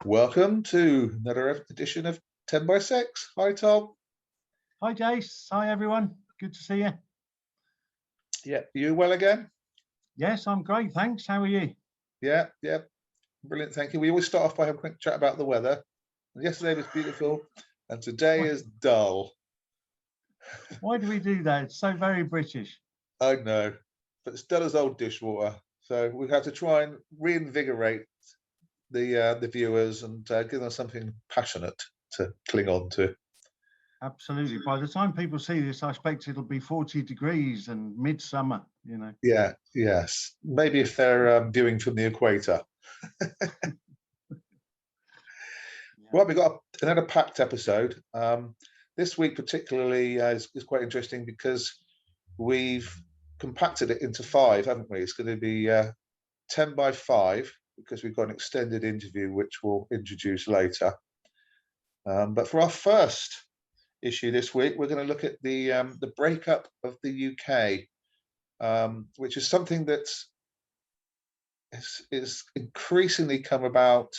Welcome to another edition of 10 by 6. Hi, Tom. Hi, Jace. Hi, everyone. Good to see you. Yeah, you well again? Yes, I'm great. Thanks. How are you? Yeah, brilliant. Thank you. We always start off by having a quick chat about the weather. Yesterday was beautiful, and today is dull. Why do we do that? It's so very British. I know, but it's dull as old dishwater. So we have to try and reinvigorate the viewers and give them something passionate to cling on to. Absolutely. By the time people see this, I expect it'll be 40 degrees and midsummer, you know. Yeah, yes. Maybe if they're viewing from the equator. Well, we've got another packed episode. This week particularly is quite interesting because we've compacted it into 5, haven't we? It's going to be 10 by 5 because we've got an extended interview which we'll introduce later. But for our first issue this week, we're going to look at the breakup of the UK, which is something that is increasingly come about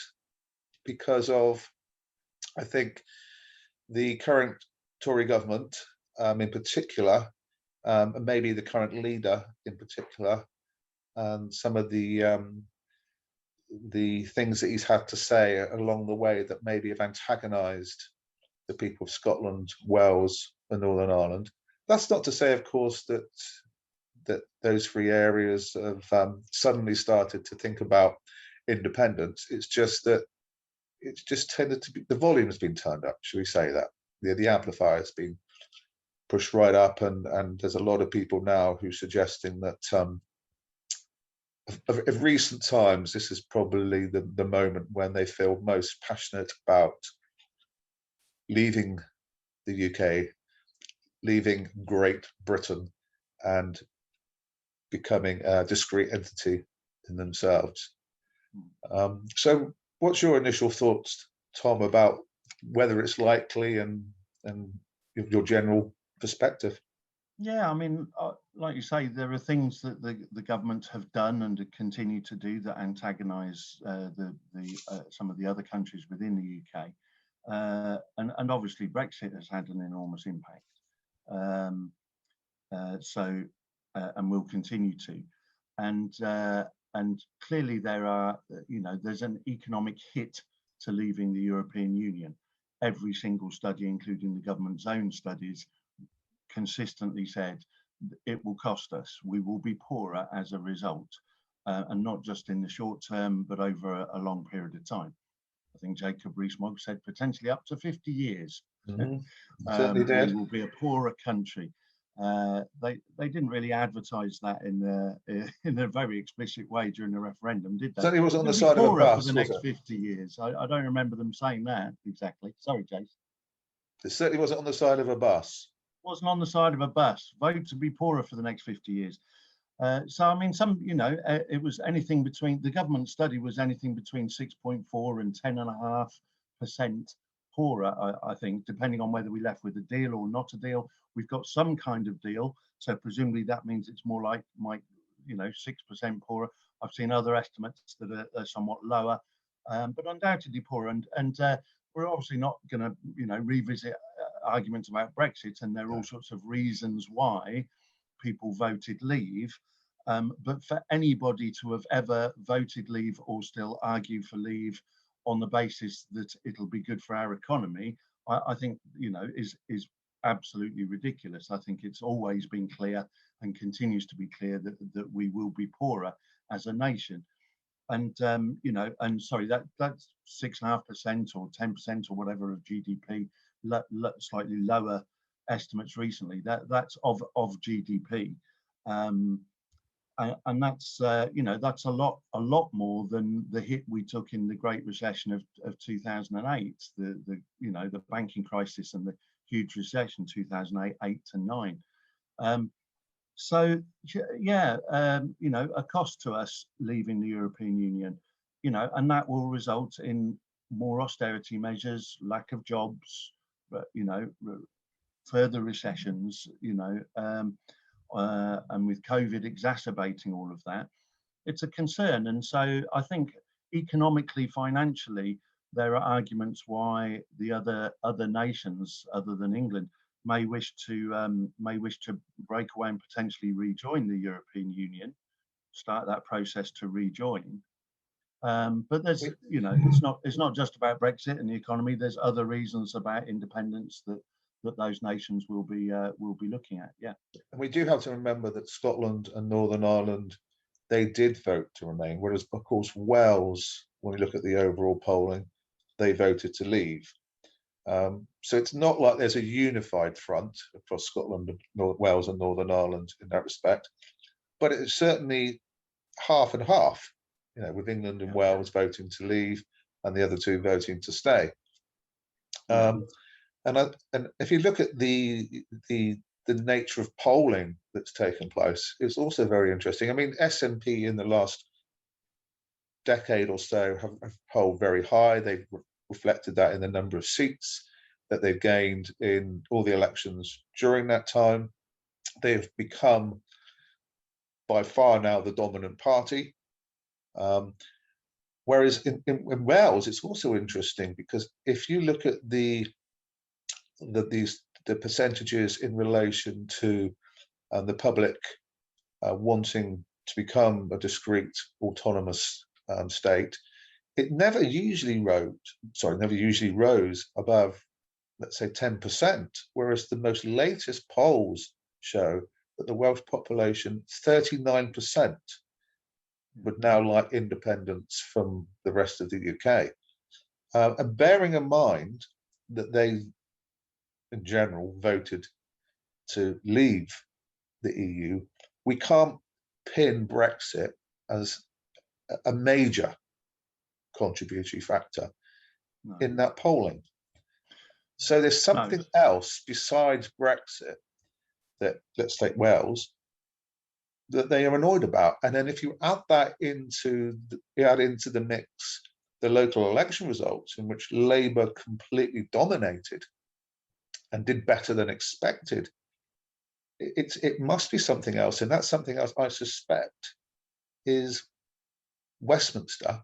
because of, I think, the current Tory government in particular, and maybe the current leader in particular, and some of the things that he's had to say along the way that maybe have antagonised the people of Scotland, Wales, and Northern Ireland. That's not to say, of course, that those 3 areas have suddenly started to think about independence. It's just that it's just tended to be, the volume has been turned up, shall we say that? The amplifier has been pushed right up, and there's a lot of people now who are suggesting that of recent times, this is probably the moment when they feel most passionate about leaving the UK, leaving Great Britain, and becoming a discrete entity in themselves. So what's your initial thoughts, Tom, about whether it's likely and your general perspective? Yeah, I mean, like you say, there are things that the government have done and continue to do that antagonise some of the other countries within the UK, and obviously Brexit has had an enormous impact. And will continue to, and clearly there are, there's an economic hit to leaving the European Union. Every single study, including the government's own studies, consistently said it will cost us. We will be poorer as a result, and not just in the short term, but over a long period of time. I think Jacob Rees-Mogg said potentially up to 50 years. Certainly did. We will be a poorer country. They didn't really advertise that in a very explicit way during the referendum, did they? Certainly wasn't on the side of a bus, for the next 50 years. I don't remember them saying that exactly. Sorry, Jace. It certainly wasn't on the side of a bus. Wasn't on the side of a bus. Vote to be poorer for the next 50 years. So I mean, it was anything between, the government study was anything between 6.4 and 10.5% poorer, I think, depending on whether we left with a deal or not a deal. We've got some kind of deal, so presumably that means it's more like 6% poorer. I've seen other estimates that are somewhat lower, but undoubtedly poorer. And we're obviously not going to revisit arguments about Brexit, and there are all sorts of reasons why people voted leave. But for anybody to have ever voted leave or still argue for leave on the basis that it'll be good for our economy, I think is absolutely ridiculous. I think it's always been clear and continues to be clear that we will be poorer as a nation. And and sorry, that's 6.5% or 10% or whatever of GDP, slightly lower estimates recently. That's of GDP. And that's that's a lot more than the hit we took in the Great Recession of 2008, the banking crisis and the huge recession 2008, 8 to 9. So yeah, a cost to us leaving the European Union, and that will result in more austerity measures, lack of jobs, further recessions, and with COVID exacerbating all of that, it's a concern. And so I think economically, financially, there are arguments why the other nations other than England may wish to break away and potentially rejoin the European Union, start that process to rejoin. But there's, it's not just about Brexit and the economy. There's other reasons about independence that those nations will be looking at. Yeah, and we do have to remember that Scotland and Northern Ireland, they did vote to remain, whereas of course Wales, when we look at the overall polling, they voted to leave. So it's not like there's a unified front across Scotland, Wales and Northern Ireland in that respect, but it's certainly half and half, with England and Wales voting to leave and the other two voting to stay. And if you look at the nature of polling that's taken place, it's also very interesting. I mean, SNP in the last decade or so have polled very high. They've reflected that in the number of seats that they've gained in all the elections during that time. They've become by far now the dominant party. Whereas in Wales, it's also interesting because if you look at the percentages in relation to the public wanting to become a discrete autonomous state, it never usually rose above, let's say, 10%, whereas the most latest polls show that the Welsh population, 39%, would now like independence from the rest of the UK. And bearing in mind that they, in general, voted to leave the EU, we can't pin Brexit as a major contributory factor in that polling. So there's something else besides Brexit that, let's take Wales, that they are annoyed about. And then if you add that into the mix the local election results, in which Labour completely dominated and did better than expected, it must be something else. And that something else, I suspect, is Westminster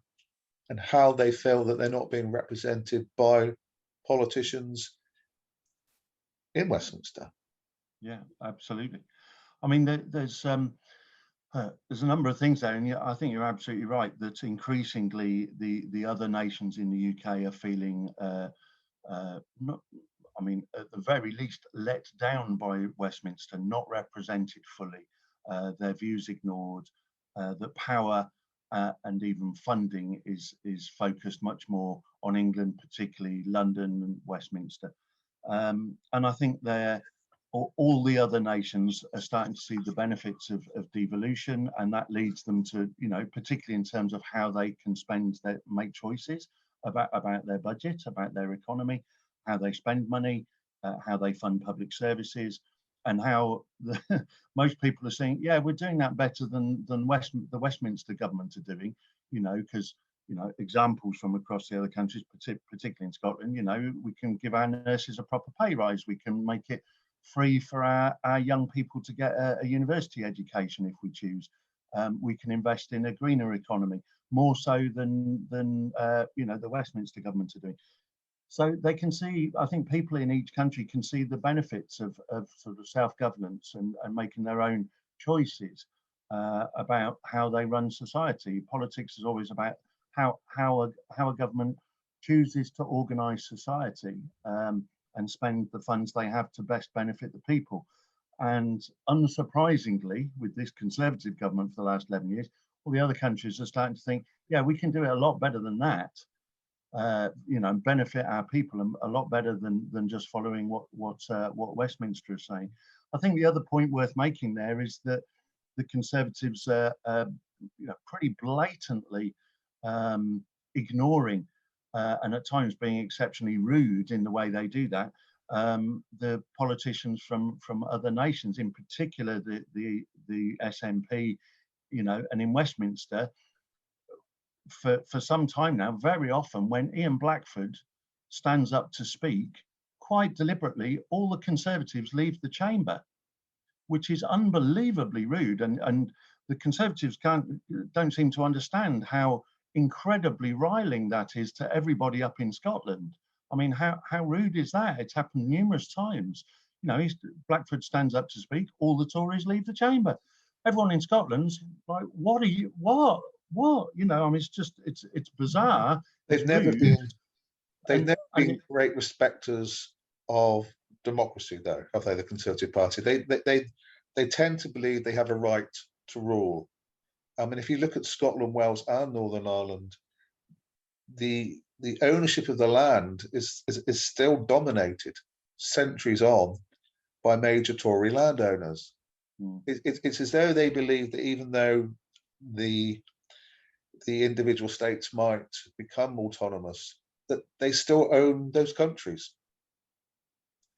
and how they feel that they're not being represented by politicians in Westminster. Yeah, absolutely. I mean, there's a number of things there, and I think you're absolutely right that increasingly the other nations in the UK are feeling not, I mean, at the very least, let down by Westminster, not represented fully, their views ignored, that power and even funding is focused much more on England, particularly London and Westminster. And I think all the other nations are starting to see the benefits of devolution, and that leads them to, particularly in terms of how they can make choices about their budget, about their economy, how they spend money, how they fund public services, and how most people are saying, yeah, we're doing that better than the Westminster government are doing, because examples from across the other countries, particularly in Scotland, we can give our nurses a proper pay rise, we can make it free for our young people to get a university education if we choose. We can invest in a greener economy, more so than the Westminster government are doing. So they can see, I think people in each country can see the benefits of sort of self-governance and making their own choices about how they run society. Politics is always about how a government chooses to organise society and spend the funds they have to best benefit the people. And unsurprisingly, with this Conservative government for the last 11 years, all the other countries are starting to think, yeah, we can do it a lot better than that. Benefit our people a lot better than just following what Westminster is saying. I think the other point worth making there is that the Conservatives are pretty blatantly ignoring and at times being exceptionally rude in the way they do that, the politicians from other nations, in particular the SNP, and in Westminster. For some time now, very often when Ian Blackford stands up to speak, quite deliberately, all the Conservatives leave the chamber, which is unbelievably rude. And the Conservatives don't seem to understand how incredibly riling that is to everybody up in Scotland. I mean, how rude is that? It's happened numerous times. You know, Blackford stands up to speak, all the Tories leave the chamber. Everyone in Scotland's like, what are you, what? You know, I mean, it's bizarre. They've It's never rude. been, they've never and been great respecters of democracy, though, have they? The Conservative Party. They tend to believe they have a right to rule. I mean, if you look at Scotland, Wales, and Northern Ireland, the ownership of the land is still dominated centuries on by major Tory landowners. It's as though they believe that even though the individual states might become autonomous, that they still own those countries.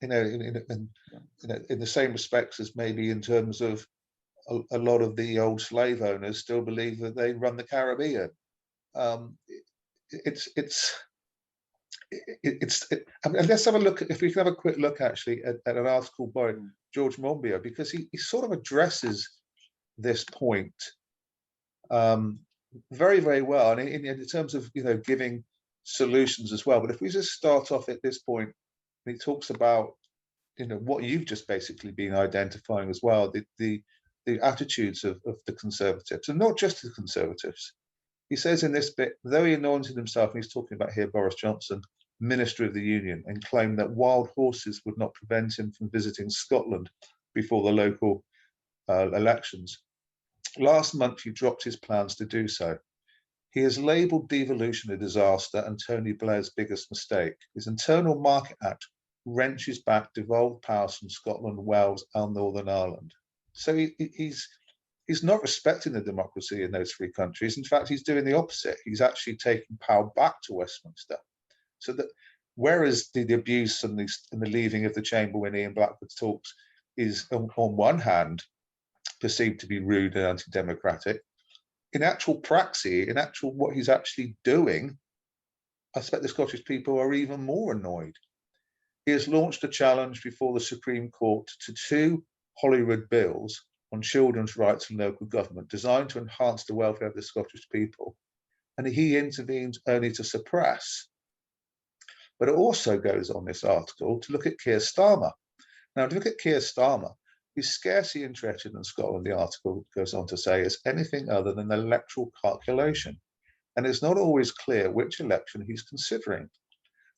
You know, in the same respects as maybe in terms of a lot of the old slave owners still believe that they run the Caribbean. I mean, let's have a look. If we can have a quick look, actually, at an article by George Monbiot, because he sort of addresses this point very, very well, and in terms of, you know, giving solutions as well. But if we just start off at this point, he talks about, you know, what you've just basically been identifying as well, the attitudes of the Conservatives, and not just the Conservatives. He says in this bit, though he anointed himself, and he's talking about here Boris Johnson, Minister of the Union, and claimed that wild horses would not prevent him from visiting Scotland before the local elections. Last month, he dropped his plans to do so. He has labelled devolution a disaster and Tony Blair's biggest mistake. His Internal Market Act wrenches back devolved powers from Scotland, Wales, and Northern Ireland. So he's not respecting the democracy in those three countries. In fact, he's doing the opposite. He's actually taking power back to Westminster. So that whereas the abuse and the leaving of the chamber when Ian Blackford talks is on one hand perceived to be rude and anti-democratic, in actual praxis, in actual what he's actually doing, I expect the Scottish people are even more annoyed. He has launched a challenge before the Supreme Court to 2 Holyrood bills on children's rights and local government designed to enhance the welfare of the Scottish people, and he intervened only to suppress. But it also goes on, this article, to look at Keir Starmer. Now, to look at Keir Starmer, he's scarcely interested in Scotland, the article goes on to say, as anything other than an electoral calculation, and it's not always clear which election he's considering.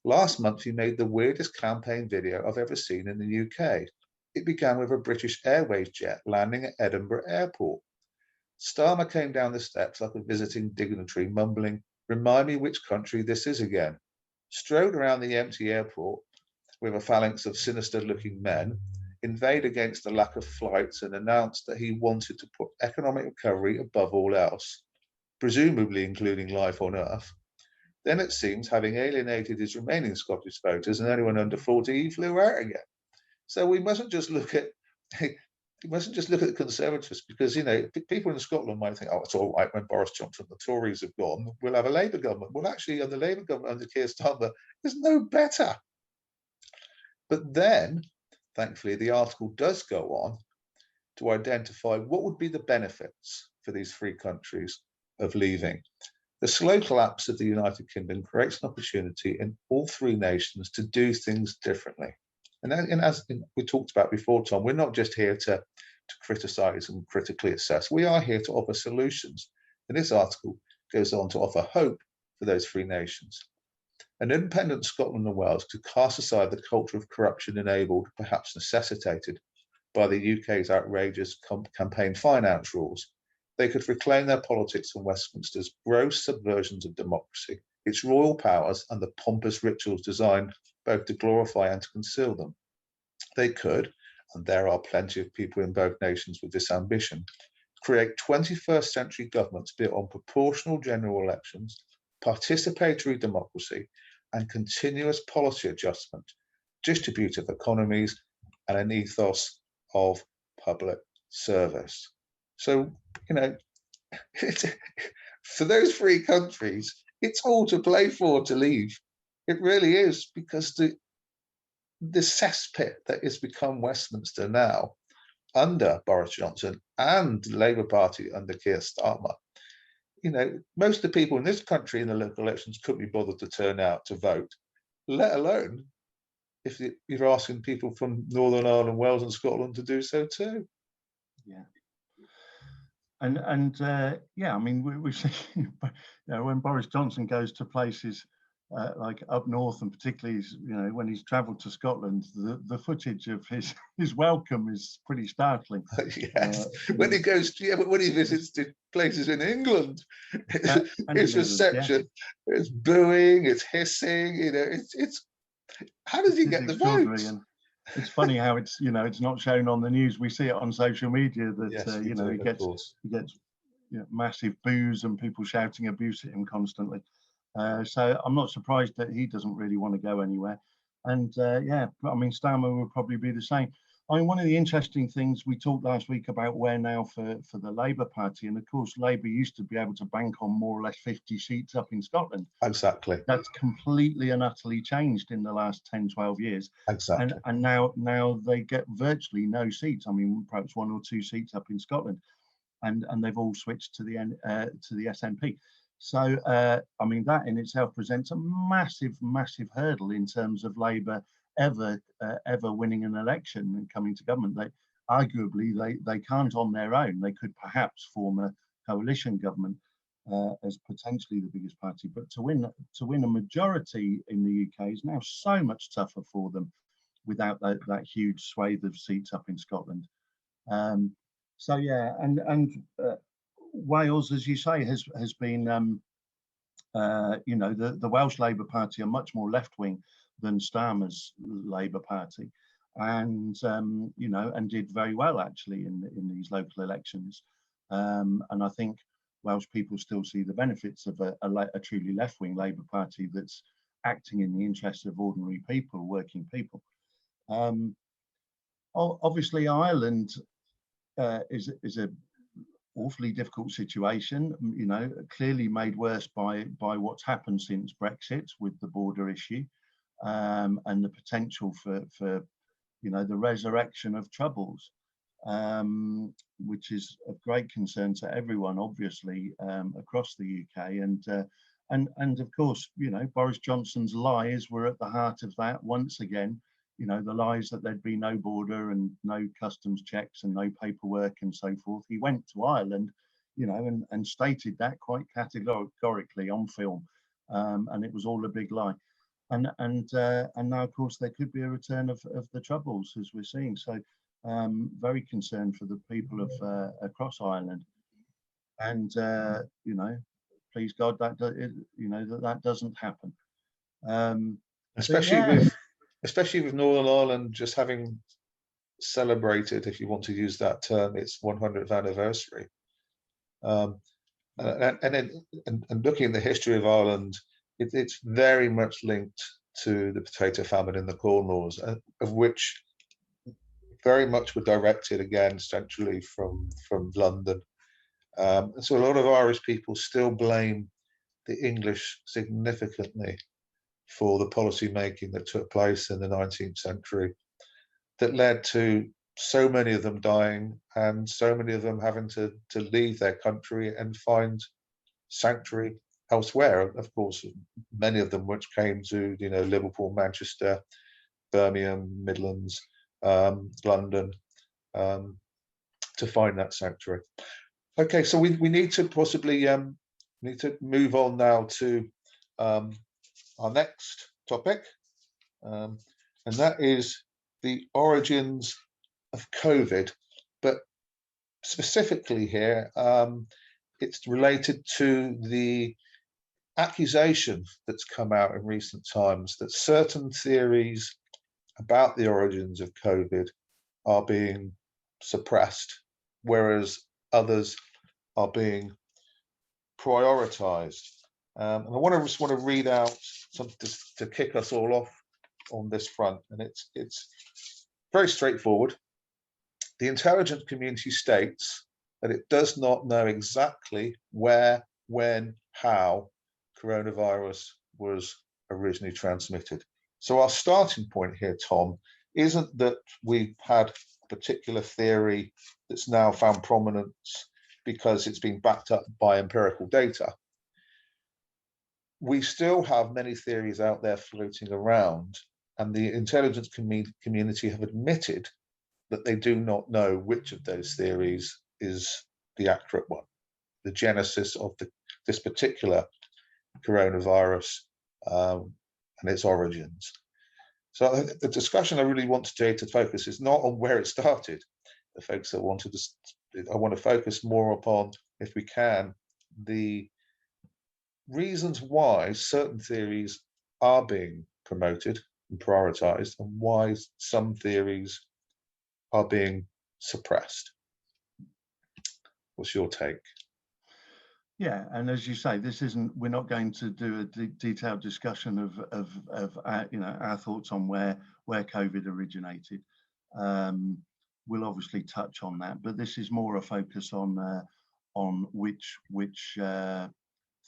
Last month, he made the weirdest campaign video I've ever seen in the UK. It began with a British Airways jet landing at Edinburgh Airport. Starmer came down the steps like a visiting dignitary, mumbling, "Remind me which country this is again." Strode around the empty airport with a phalanx of sinister-looking men, inveighed against the lack of flights, and announced that he wanted to put economic recovery above all else, presumably including life on Earth. Then it seems, having alienated his remaining Scottish voters and anyone under 40, he flew out again. So we mustn't just look at the Conservatives, because, you know, people in Scotland might think, oh, it's all right when Boris Johnson and the Tories have gone, we'll have a Labour government. Well, actually, the Labour government under Keir Starmer is no better. But then, thankfully, the article does go on to identify what would be the benefits for these three countries of leaving. The slow collapse of the United Kingdom creates an opportunity in all three nations to do things differently. And as we talked about before, Tom, we're not just here to criticise and critically assess. We are here to offer solutions. And this article goes on to offer hope for those three nations. An independent Scotland and Wales could cast aside the culture of corruption enabled, perhaps necessitated, by the UK's outrageous campaign finance rules. They could reclaim their politics and Westminster's gross subversions of democracy, its royal powers, and the pompous rituals designed both to glorify and to conceal them. They could, and there are plenty of people in both nations with this ambition, create 21st century governments built on proportional general elections, participatory democracy, and continuous policy adjustment, distributive economies, and an ethos of public service. So, you know, for those three countries, it's all to play for to leave. It really is, because the cesspit that has become Westminster now, under Boris Johnson and the Labour Party under Keir Starmer, most of the people in this country in the local elections couldn't be bothered to turn out to vote, let alone if you're asking people from Northern Ireland, Wales and Scotland to do so too. Yeah. And yeah, I mean, we see, when Boris Johnson goes to places like up north, and particularly, when he's travelled to Scotland, the footage of his welcome is pretty startling. Yes, when he goes, but when he visits the places in England, his reception, it's booing, it's hissing, it's how does he get the votes? And it's funny how it's not shown on the news. We see it on social media that he gets massive boos and people shouting abuse at him constantly. So I'm not surprised that he doesn't really want to go anywhere. And yeah, I mean, Starmer will probably be the same. I mean, one of the interesting things we talked last week about where now for the Labour Party, and of course Labour used to be able to bank on more or less 50 seats up in Scotland. Exactly. That's completely and utterly changed in the last 10, 12 years. Exactly. And now they get virtually no seats. I mean, perhaps 1 or 2 seats up in Scotland, and they've all switched to the SNP. So I mean, that in itself presents a massive hurdle in terms of Labour ever winning an election and coming to government. They can't on their own. They could perhaps form a coalition government as potentially the biggest party, but to win a majority in the UK is now so much tougher for them without that huge swathe of seats up in Scotland. So yeah, and Wales, as you say, has been the Welsh Labour Party are much more left wing than Starmer's Labour Party, and and did very well actually in these local elections. And I think Welsh people still see the benefits of a truly left wing Labour Party that's acting in the interests of ordinary people, working people. Obviously, Ireland is a awfully difficult situation, clearly made worse by what's happened since Brexit with the border issue, and the potential for the resurrection of troubles, which is of great concern to everyone, obviously, across the UK. And of course, Boris Johnson's lies were at the heart of that once again. The lies that there'd be no border and no customs checks and no paperwork and so forth. He went to Ireland, and stated that quite categorically on film, and it was all a big lie. And now, of course, there could be a return of the Troubles, as we're seeing. So very concerned for the people of across Ireland, and please God that doesn't happen. Especially with Northern Ireland just having celebrated, if you want to use that term, its 100th anniversary. And looking at the history of Ireland, it's very much linked to the potato famine in the Corn Laws, of which very much were directed again centrally from London. So a lot of Irish people still blame the English significantly for the policy making that took place in the 19th century that led to so many of them dying and so many of them having to leave their country and find sanctuary elsewhere. Of course, many of them which came to Liverpool, Manchester, Birmingham, Midlands, London, to find that sanctuary. Okay, so we need to possibly move on now to our next topic, and that is the origins of COVID, but specifically here, it's related to the accusation that's come out in recent times that certain theories about the origins of COVID are being suppressed, whereas others are being prioritized. And I just want to read out something to kick us all off on this front, and it's very straightforward. The intelligence community states that it does not know exactly where, when, how coronavirus was originally transmitted. So our starting point here, Tom, isn't that we've had a particular theory that's now found prominence because it's been backed up by empirical data. We still have many theories out there floating around, and the intelligence community have admitted that they do not know which of those theories is the accurate one, the genesis of this particular coronavirus and its origins. So the discussion I really want today to focus is not on where it started. The folks that I want to focus more upon, if we can, the reasons why certain theories are being promoted and prioritized, and why some theories are being suppressed. What's your take? Yeah, and as you say, we're not going to do a detailed discussion of our thoughts on where COVID originated. We'll obviously touch on that, but this is more a focus on which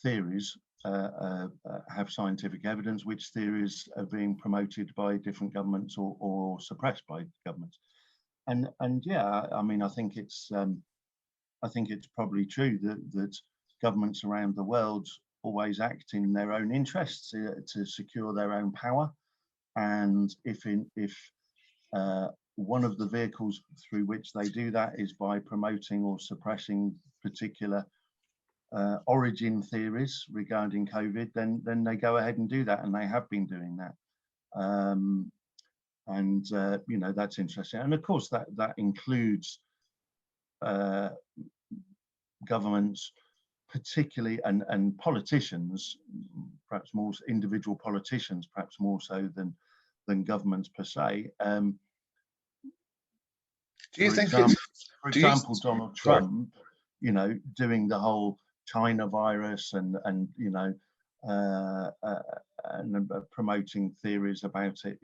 theories have scientific evidence, which theories are being promoted by different governments or suppressed by governments. And yeah, I mean, I think it's probably true that governments around the world always act in their own interests to secure their own power, and if one of the vehicles through which they do that is by promoting or suppressing particular origin theories regarding COVID, then they go ahead and do that, and they have been doing that. That's interesting. And of course, that includes governments, particularly, and politicians, perhaps more individual politicians, perhaps more so than governments per se. Do you think it's, for example, Donald Trump, doing the whole China virus and promoting theories about it,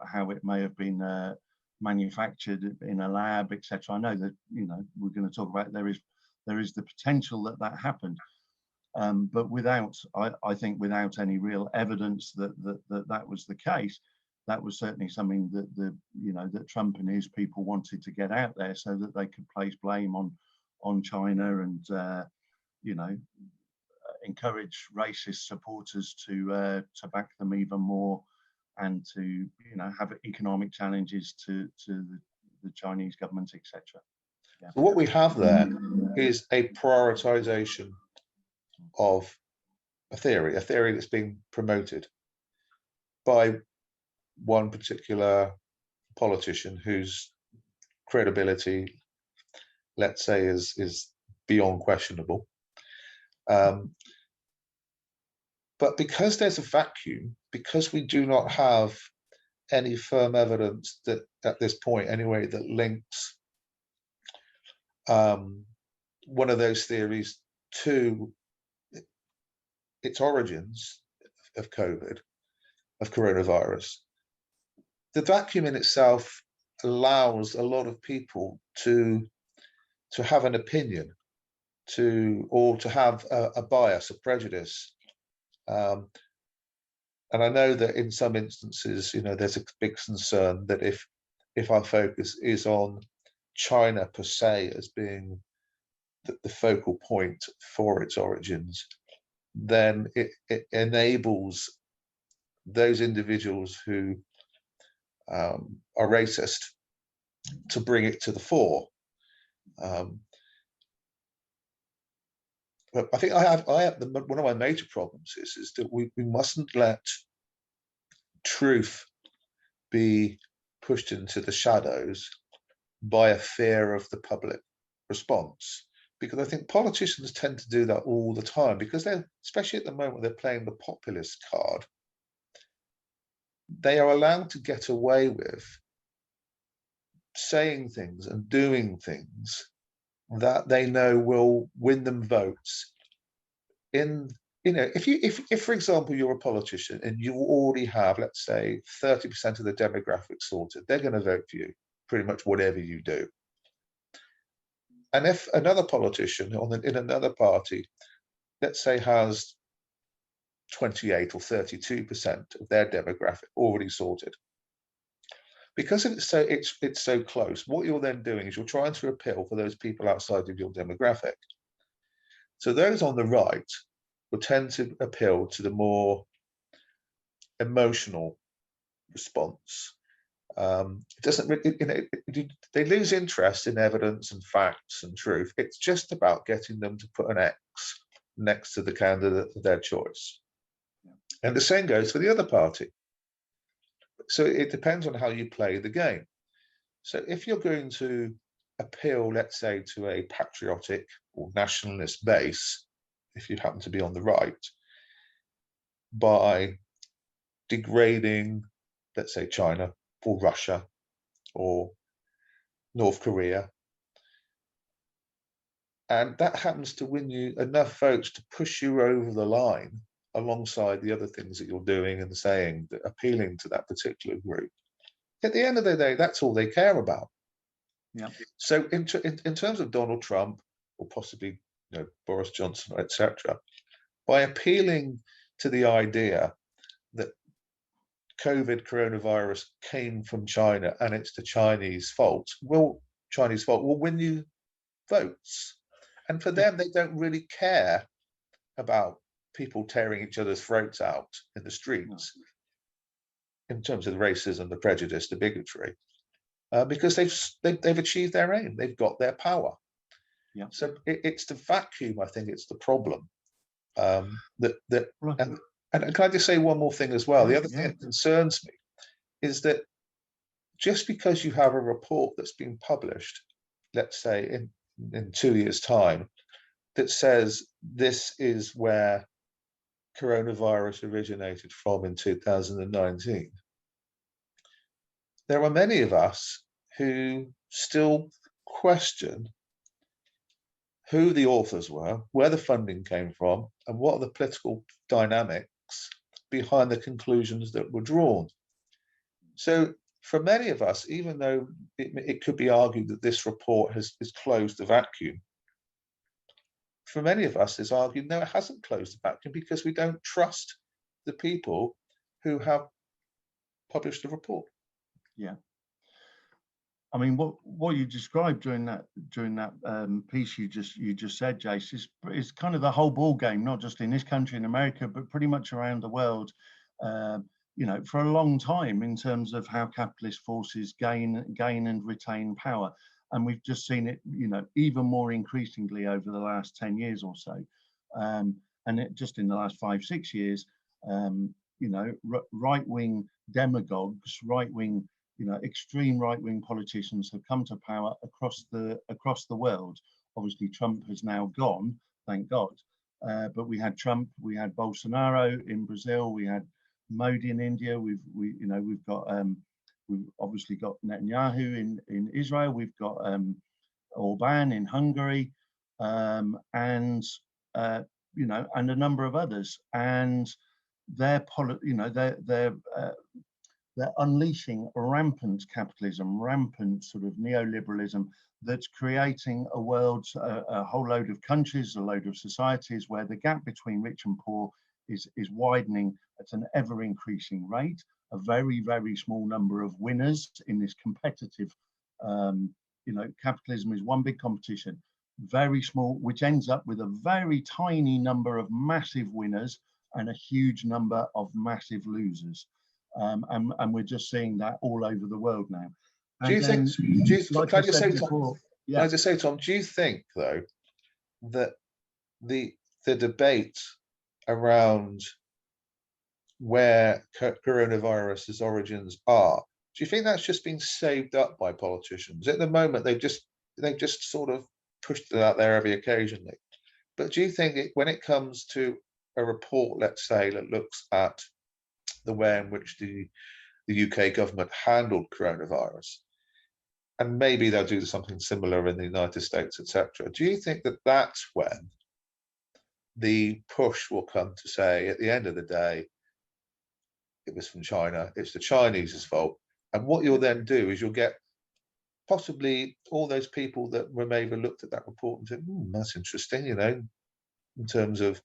how it may have been manufactured in a lab, etc. I know that we're going to talk about there is the potential that happened, but I think without any real evidence that was the case. That was certainly something that that Trump and his people wanted to get out there so that they could place blame on China and encourage racist supporters to back them even more, and to have economic challenges to the Chinese government, etc. Yeah. So what we have there is a prioritization of a theory that's being promoted by one particular politician whose credibility, let's say, is beyond questionable. But because there's a vacuum, because we do not have any firm evidence that at this point anyway that links one of those theories to its origins of COVID, of coronavirus, the vacuum in itself allows a lot of people to have an opinion, or to have a bias, a prejudice. And I know that in some instances, there's a big concern that if our focus is on China per se as being the focal point for its origins, then it enables those individuals who are racist to bring it to the fore. But I think one of my major problems is that we mustn't let truth be pushed into the shadows by a fear of the public response, because I think politicians tend to do that all the time, because especially at the moment, they're playing the populist card. They are allowed to get away with saying things and doing things that they know will win them votes. If for example you're a politician and you already have, let's say, 30% of the demographic sorted, they're going to vote for you pretty much whatever you do. And if another politician in another party, let's say, has 28 or 32% of their demographic already sorted, because it's so close, what you're then doing is you're trying to appeal for those people outside of your demographic. So those on the right will tend to appeal to the more emotional response. It doesn't, they lose interest in evidence and facts and truth. It's just about getting them to put an X next to the candidate of their choice. And the same goes for the other party. So it depends on how you play the game. So if you're going to appeal, let's say, to a patriotic or nationalist base, if you happen to be on the right, by degrading, let's say, China or Russia or North Korea, and that happens to win you enough votes to push you over the line alongside the other things that you're doing and saying, that appealing to that particular group. At the end of the day, that's all they care about. Yeah. So in terms of Donald Trump or possibly Boris Johnson, etc., by appealing to the idea that coronavirus came from China and it's the Chinese fault will win you votes. And for them, they don't really care about people tearing each other's throats out in the streets in terms of the racism, the prejudice, the bigotry, because they've achieved their aim. They've got their power. Yeah. So it's the vacuum. I think it's the problem. Right. And can I just say one more thing as well? The other thing Yeah. that concerns me is that just because you have a report that's been published, let's say in 2 years' time, that says this is where coronavirus originated from in 2019, there are many of us who still question who the authors were, where the funding came from, and what are the political dynamics behind the conclusions that were drawn. So for many of us, even though it could be argued that this report has closed the vacuum, for many of us, it's argued, no, it hasn't closed the vacuum because we don't trust the people who have published the report. Yeah. I mean, what you described during that piece you just said, Jace, is kind of the whole ball game, not just in this country in America, but pretty much around the world. For a long time, in terms of how capitalist forces gain and retain power, and we've just seen it, even more increasingly over the last 10 years or so, and just in the last 5-6 years, right-wing demagogues, right-wing, extreme right-wing politicians have come to power across the world. Obviously, Trump has now gone, thank God. But we had Trump, we had Bolsonaro in Brazil, we had Modi in India. We've obviously got Netanyahu in Israel. We've got Orban in Hungary, and a number of others. And they're unleashing rampant capitalism, rampant sort of neoliberalism that's creating a world, a whole load of countries, a load of societies where the gap between rich and poor is widening at an ever increasing rate. A very, very small number of winners in this competitive, capitalism is one big competition, very small, which ends up with a very tiny number of massive winners and a huge number of massive losers. And we're just seeing that all over the world now. Do you think, like can I just say, Tom, do you think, though, that the debate around where coronavirus's origins are, do you think that's just been saved up by politicians? At the moment, they've just sort of pushed it out there every occasionally. But do you think when it comes to a report, let's say, that looks at the way in which the UK government handled coronavirus, and maybe they'll do something similar in the United States, etc., do you think that that's when the push will come to say, at the end of the day, it was from China, it's the Chinese's fault? And what you'll then do is you'll get possibly all those people that maybe looked at that report and said, that's interesting, in terms of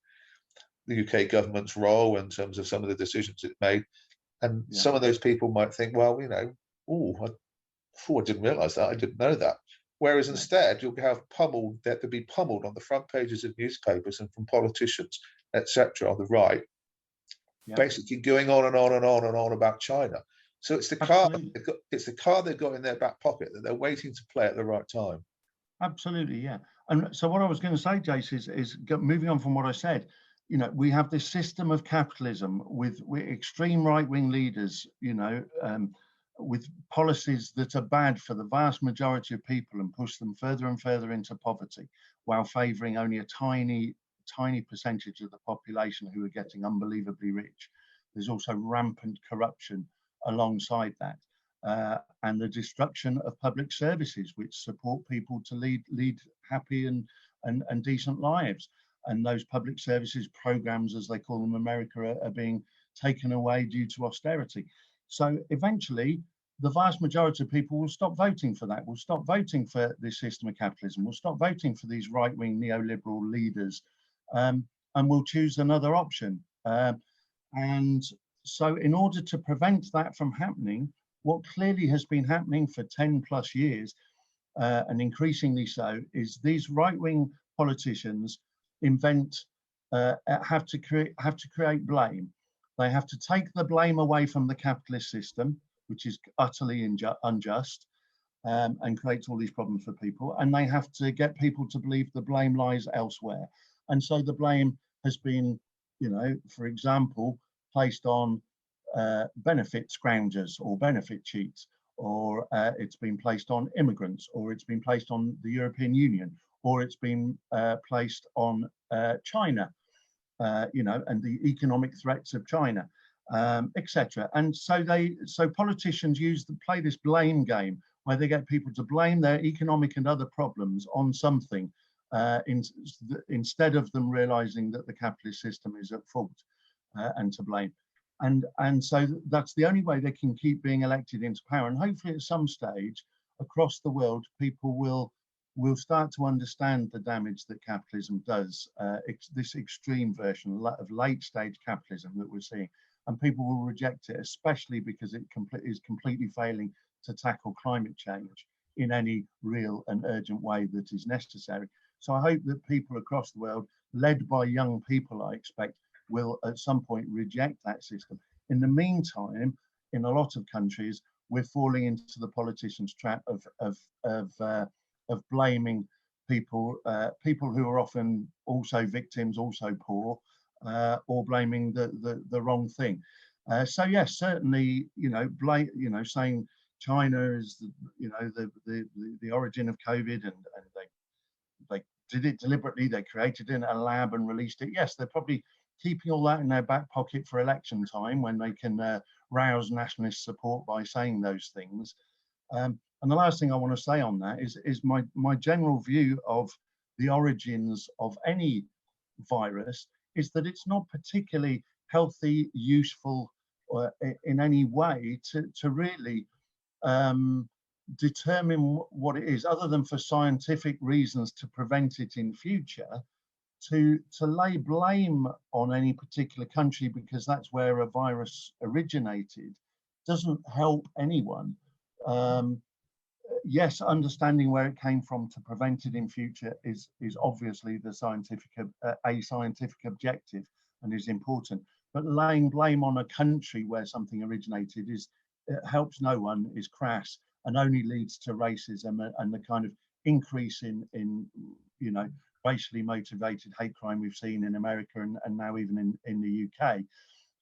the UK government's role, in terms of some of the decisions it made. And some of those people might think, well, Oh, I didn't realise that. I didn't know that. Whereas instead, you'll have pummeled, that to be pummeled on the front pages of newspapers and from politicians, etc., on the right, Yeah, basically going on and on and on and on about China. So it's the car, absolutely. it's the car they've got in their back pocket that they're waiting to play at the right time. Absolutely, yeah. And so what I was going to say, Jace, moving on from what I said, you know, we have this system of capitalism with extreme right-wing leaders, you know, with policies that are bad for the vast majority of people and push them further and further into poverty, while favouring only a tiny percentage of the population who are getting unbelievably rich. There's also rampant corruption alongside that. And the destruction of public services, which support people to lead happy and decent lives. And those public services programs, as they call them in America, are being taken away due to austerity. So eventually, the vast majority of people will stop voting for that. Will stop voting for this system of capitalism. Will stop voting for these right-wing neoliberal leaders, and will choose another option. And so, in order to prevent that from happening, what clearly has been happening for 10 plus years, and increasingly so, is these right-wing politicians have to create blame. They have to take the blame away from the capitalist system, which is utterly unjust, and creates all these problems for people. And they have to get people to believe the blame lies elsewhere. And so the blame has been, you know, for example, placed on benefit scroungers or benefit cheats, or it's been placed on immigrants, or it's been placed on the European Union, or it's been placed on China, you know, and the economic threats of China, etc. And so politicians play this blame game where they get people to blame their economic and other problems on something, instead of them realizing that the capitalist system is at fault and to blame. And so that's the only way they can keep being elected into power. And hopefully at some stage across the world, people will start to understand the damage that capitalism does, this extreme version of late stage capitalism that we're seeing. And people will reject it, especially because it is completely failing to tackle climate change in any real and urgent way that is necessary. So I hope that people across the world, led by young people, I expect, will at some point reject that system. In the meantime, in a lot of countries, we're falling into the politicians' trap of blaming people who are often also victims, also poor, or blaming the wrong thing. So yes, certainly, you know, saying China is the origin of COVID, and they did it deliberately. They created it in a lab and released it. Yes, they're probably keeping all that in their back pocket for election time when they can rouse nationalist support by saying those things. And the last thing I want to say on that is my general view of the origins of any virus is that it's not particularly healthy, useful, or in any way to really determine what it is, other than for scientific reasons to prevent it in future. To lay blame on any particular country because that's where a virus originated doesn't help anyone. Yes, understanding where it came from to prevent it in future is obviously a scientific objective and is important. But laying blame on a country where something originated helps no one, is crass, and only leads to racism and the kind of increase in you know, racially motivated hate crime we've seen in America and now even in the UK.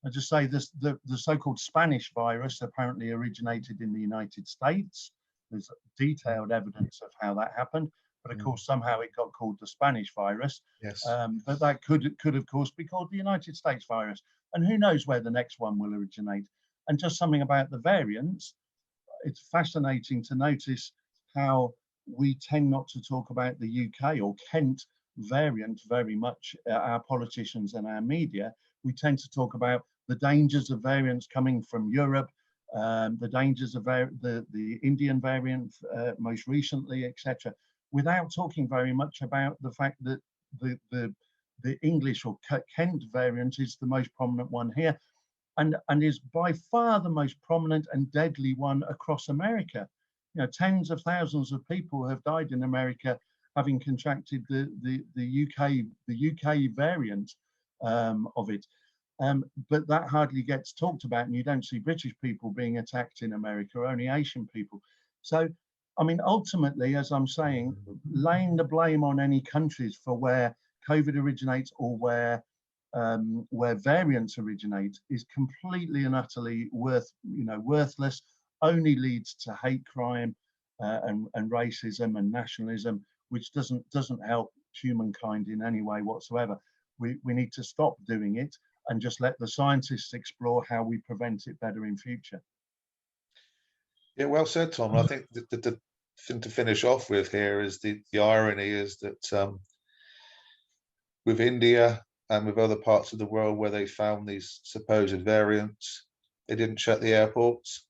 I just say this: the so-called Spanish virus apparently originated in the United States. There's detailed evidence of how that happened, but of course somehow it got called the Spanish virus. Yes. But that could of course be called the United States virus, and who knows where the next one will originate. And just something about the variants, it's fascinating to notice how we tend not to talk about the UK or Kent variant very much, our politicians and our media. We tend to talk about the dangers of variants coming from Europe, the dangers of the Indian variant most recently, etc., without talking very much about the fact that the English or Kent variant is the most prominent one here. and is by far the most prominent and deadly one across America. You know, tens of thousands of people have died in America having contracted the UK variant of it. But that hardly gets talked about, and you don't see British people being attacked in America, only Asian people. So, I mean, ultimately, as I'm saying, laying the blame on any countries for where COVID originates or where variants originate is completely and utterly worthless. Only leads to hate crime and racism and nationalism, which doesn't help humankind in any way whatsoever. We need to stop doing it and just let the scientists explore how we prevent it better in future. Yeah, well said, Tom. I think the thing to finish off with here is the irony is that with India and with other parts of the world where they found these supposed variants, they didn't shut the airports.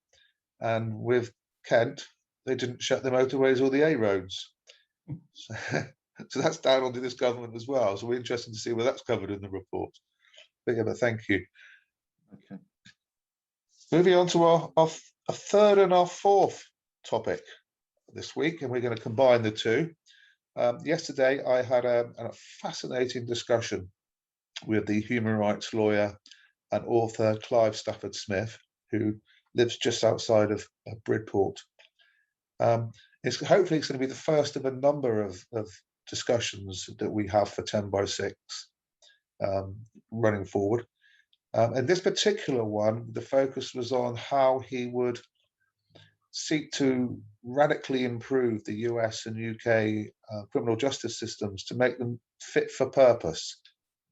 And with Kent, they didn't shut the motorways or the A roads. So that's down onto this government as well. So we're interested to see where that's covered in the report. But yeah, but thank you. Okay. Moving on to our third and our fourth topic this week, and we're going to combine the two. Yesterday, I had a fascinating discussion with the human rights lawyer and author Clive Stafford Smith, who lives just outside of Bridport. Hopefully it's going to be the first of a number of discussions that we have for 10 by 6 running forward. And this particular one, the focus was on how he would seek to radically improve the US and UK criminal justice systems to make them fit for purpose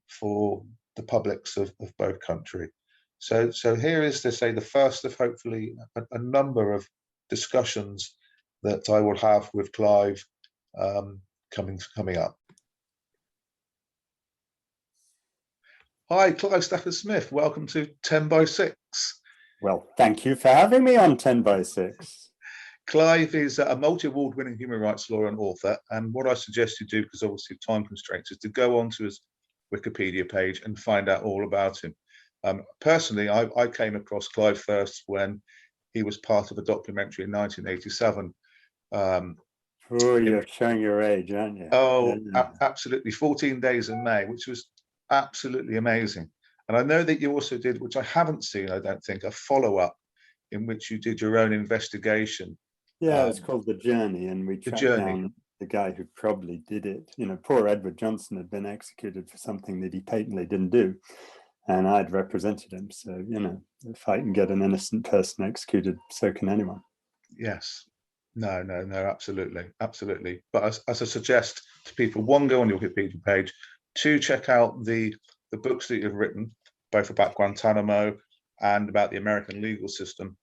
for the publics of both countries. So here is to say the first of hopefully a number of discussions that I will have with Clive coming up. Hi, Clive Stafford Smith. Welcome to 10 by 6. Well, thank you for having me on 10 by 6. Clive is a multi-award winning human rights lawyer and author. And what I suggest you do, because obviously of time constraints, is to go onto his Wikipedia page and find out all about him. Personally, I came across Clive first when he was part of a documentary in 1987. Oh, you're showing your age, aren't you? Oh, absolutely. 14 Days in May, which was absolutely amazing. And I know that you also did, which I haven't seen, I don't think, a follow-up in which you did your own investigation. Yeah, it's called The Journey, and we tracked down the guy who probably did it. You know, poor Edward Johnson had been executed for something that he patently didn't do, and I'd represented him. So, you know, if I can get an innocent person executed, so can anyone. Yes. No, absolutely. But as I suggest to people, one, go on your Wikipedia page, two, check out the books that you've written, both about Guantanamo and about the American legal system.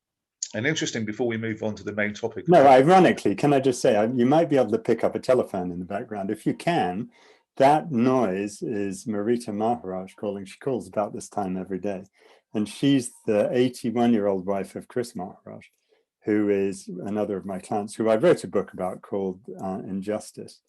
And interesting, before we move on to the main topic. No, ironically, can I just say, you might be able to pick up a telephone in the background. If you can, that noise is Marita Maharaj calling. She calls about this time every day. And she's the 81-year-old wife of Chris Maharaj, who is another of my clients, who I wrote a book about called Injustice,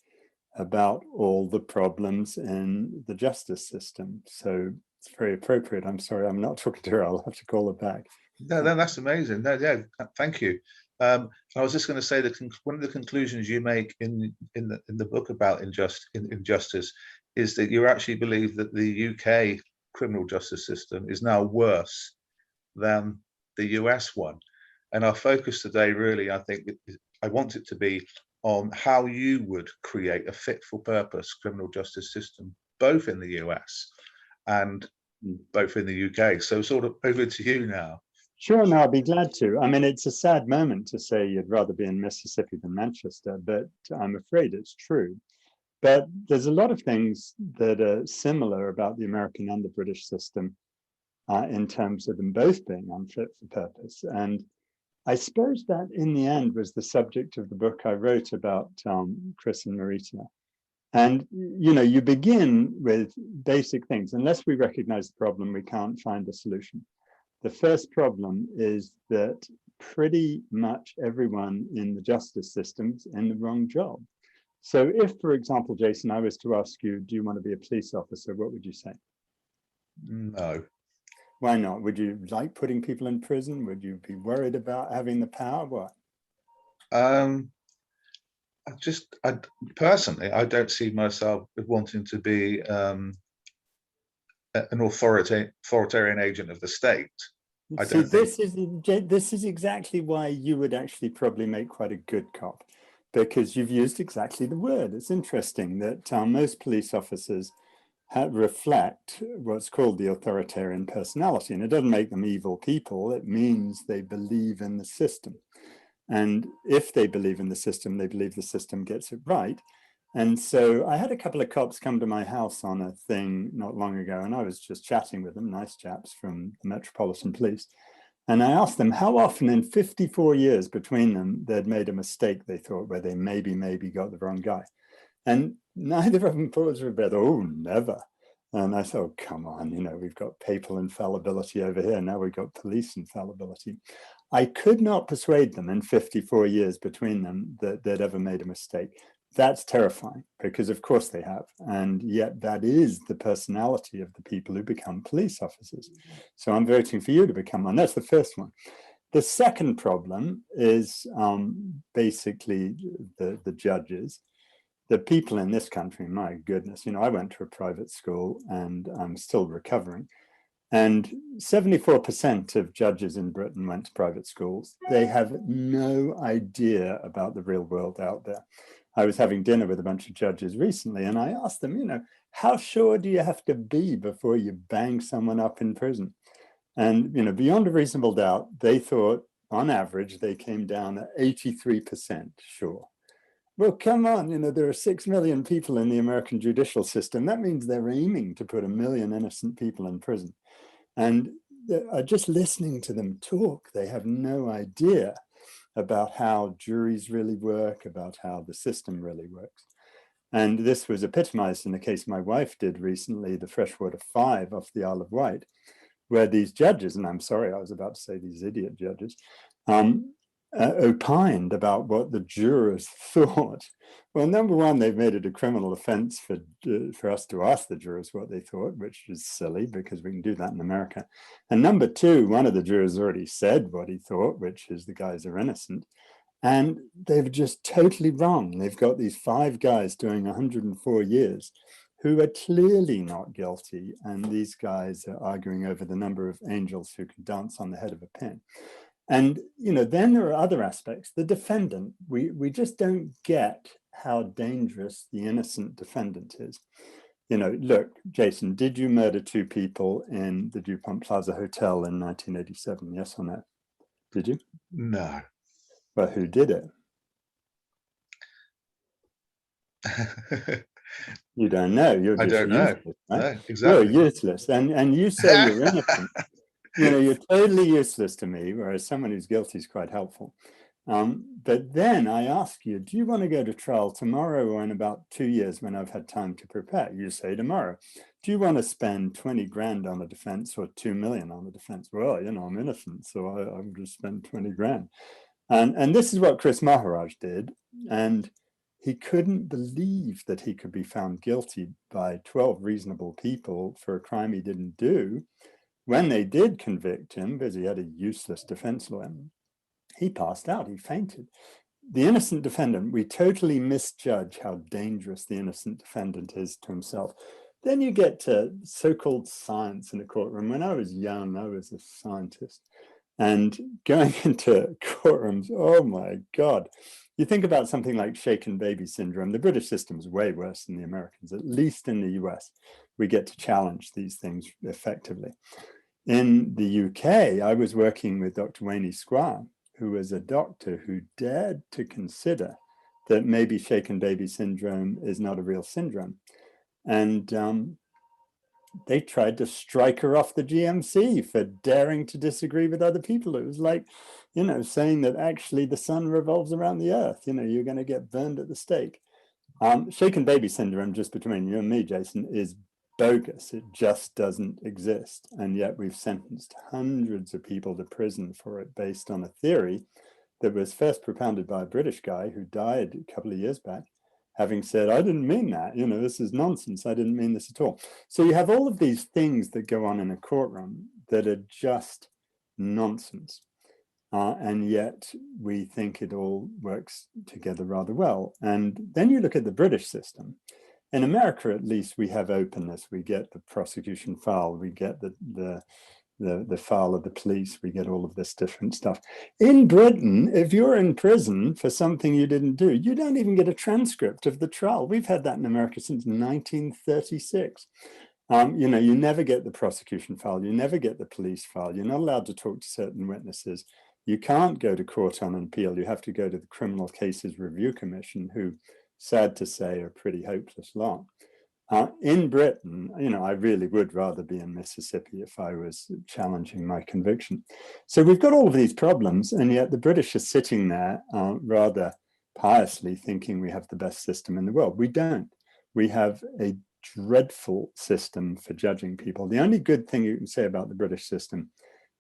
about all the problems in the justice system. So it's very appropriate. I'm sorry, I'm not talking to her. I'll have to call her back. No, that's amazing. No, yeah, thank you. I was just going to say that one of the conclusions you make in the book about injustice is that you actually believe that the UK criminal justice system is now worse than the US one. And our focus today, really, I think, I want it to be on how you would create a fit-for-purpose criminal justice system, both in the US and both in the UK. So sort of over to you now. Sure, no, I'll be glad to. I mean, it's a sad moment to say you'd rather be in Mississippi than Manchester, but I'm afraid it's true. But there's a lot of things that are similar about the American and the British system in terms of them both being unfit for purpose. And I suppose that in the end was the subject of the book I wrote about Chris and Marita. And, you know, you begin with basic things. Unless we recognize the problem, we can't find a solution. The first problem is that pretty much everyone in the justice system's in the wrong job. So if, for example, Jason, I was to ask you, do you want to be a police officer? What would you say? No. Why not? Would you like putting people in prison? Would you be worried about having the power? What? I personally, I don't see myself wanting to be an authoritarian agent of the state. I See, don't think. this is exactly why you would actually probably make quite a good cop, because you've used exactly the word. It's interesting that most police officers reflect what's called the authoritarian personality, and it doesn't make them evil people. It means they believe in the system. And if they believe in the system, they believe the system gets it right. And so I had a couple of cops come to my house on a thing not long ago, and I was just chatting with them, nice chaps from the Metropolitan Police. And I asked them how often in 54 years between them, they'd made a mistake, they thought, where they maybe got the wrong guy. And neither of them paused for a bit. Oh, never. And I thought, oh, come on, we've got papal infallibility over here. Now we've got police infallibility. I could not persuade them in 54 years between them that they'd ever made a mistake. That's terrifying, because of course they have. And yet that is the personality of the people who become police officers. So I'm voting for you to become one. That's the first one. The second problem is basically the judges. The people in this country, my goodness, I went to a private school and I'm still recovering. And 74% of judges in Britain went to private schools. They have no idea about the real world out there. I was having dinner with a bunch of judges recently, and I asked them, how sure do you have to be before you bang someone up in prison? And, beyond a reasonable doubt, they thought, on average, they came down at 83% sure. Well, come on, there are 6 million people in the American judicial system. That means they're aiming to put 1 million innocent people in prison. And just listening to them talk, they have no idea about how juries really work, about how the system really works. And this was epitomized in the case my wife did recently, the Freshwater Five off the Isle of Wight, where these judges, and I'm sorry, I was about to say these idiot judges, opined about what the jurors thought. Well, number one, they've made it a criminal offense for us to ask the jurors what they thought, which is silly because we can do that in America. And number two, one of the jurors already said what he thought, which is the guys are innocent. And they're just totally wrong. They've got these 5 guys doing 104 years who are clearly not guilty. And these guys are arguing over the number of angels who can dance on the head of a pin. And, then there are other aspects. The defendant, we just don't get how dangerous the innocent defendant is. Look, Jason, did you murder 2 people in the DuPont Plaza Hotel in 1987? Yes or no? Did you? No. Well, who did it? You don't know. You're just useless, right? No, exactly. You're useless. And you say you're innocent. You're totally useless to me, whereas someone who's guilty is quite helpful. But then I ask you, do you want to go to trial tomorrow or in about 2 years when I've had time to prepare? You say tomorrow. Do you want to spend 20 grand on a defense or 2 million on a defense? Well, I'm innocent, so I'm just spend 20 grand. And this is what Chris Maharaj did. And he couldn't believe that he could be found guilty by 12 reasonable people for a crime he didn't do. When they did convict him, because he had a useless defense lawyer, he passed out, he fainted. The innocent defendant, we totally misjudge how dangerous the innocent defendant is to himself. Then you get to so-called science in a courtroom. When I was young, I was a scientist. And going into courtrooms, oh my God. You think about something like shaken baby syndrome. The British system is way worse than the Americans, at least in the US. We get to challenge these things effectively. In the UK, I was working with Dr. Wayne Squire, who was a doctor who dared to consider that maybe shaken baby syndrome is not a real syndrome. And they tried to strike her off the GMC for daring to disagree with other people. It was like, saying that actually the sun revolves around the earth. You're going to get burned at the stake. Shaken baby syndrome, just between you and me, Jason, is bogus. It just doesn't exist. And yet we've sentenced hundreds of people to prison for it based on a theory that was first propounded by a British guy who died a couple of years back. having said, I didn't mean that, this is nonsense, I didn't mean this at all. So you have all of these things that go on in a courtroom that are just nonsense. And yet we think it all works together rather well. And then you look at the British system. In America, at least, we have openness. We get the prosecution file, we get the file of the police, we get all of this different stuff. In Britain, if you're in prison for something you didn't do, you don't even get a transcript of the trial. We've had that in America since 1936. You never get the prosecution file, you never get the police file, you're not allowed to talk to certain witnesses. You can't go to court on an appeal, you have to go to the Criminal Cases Review Commission, who, sad to say, are a pretty hopeless lot. In Britain, I really would rather be in Mississippi if I was challenging my conviction. So we've got all of these problems, and yet the British are sitting there rather piously thinking we have the best system in the world. We don't. We have a dreadful system for judging people. The only good thing you can say about the British system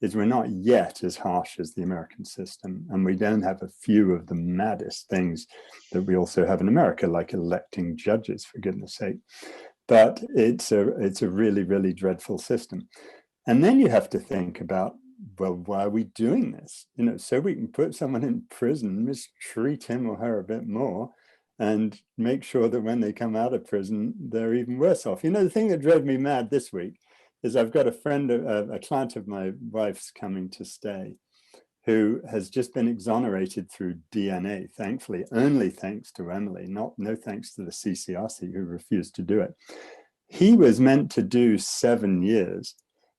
is we're not yet as harsh as the American system, and we don't have a few of the maddest things that we also have in America, like electing judges, for goodness sake. But it's a really, really dreadful system. And then you have to think about, well, why are we doing this? So we can put someone in prison, mistreat him or her a bit more, and make sure that when they come out of prison, they're even worse off. The thing that drove me mad this week is I've got a friend, a client of my wife's coming to stay, who has just been exonerated through DNA, thankfully, only thanks to Emily, no thanks to the CCRC, who refused to do it. He was meant to do 7 years.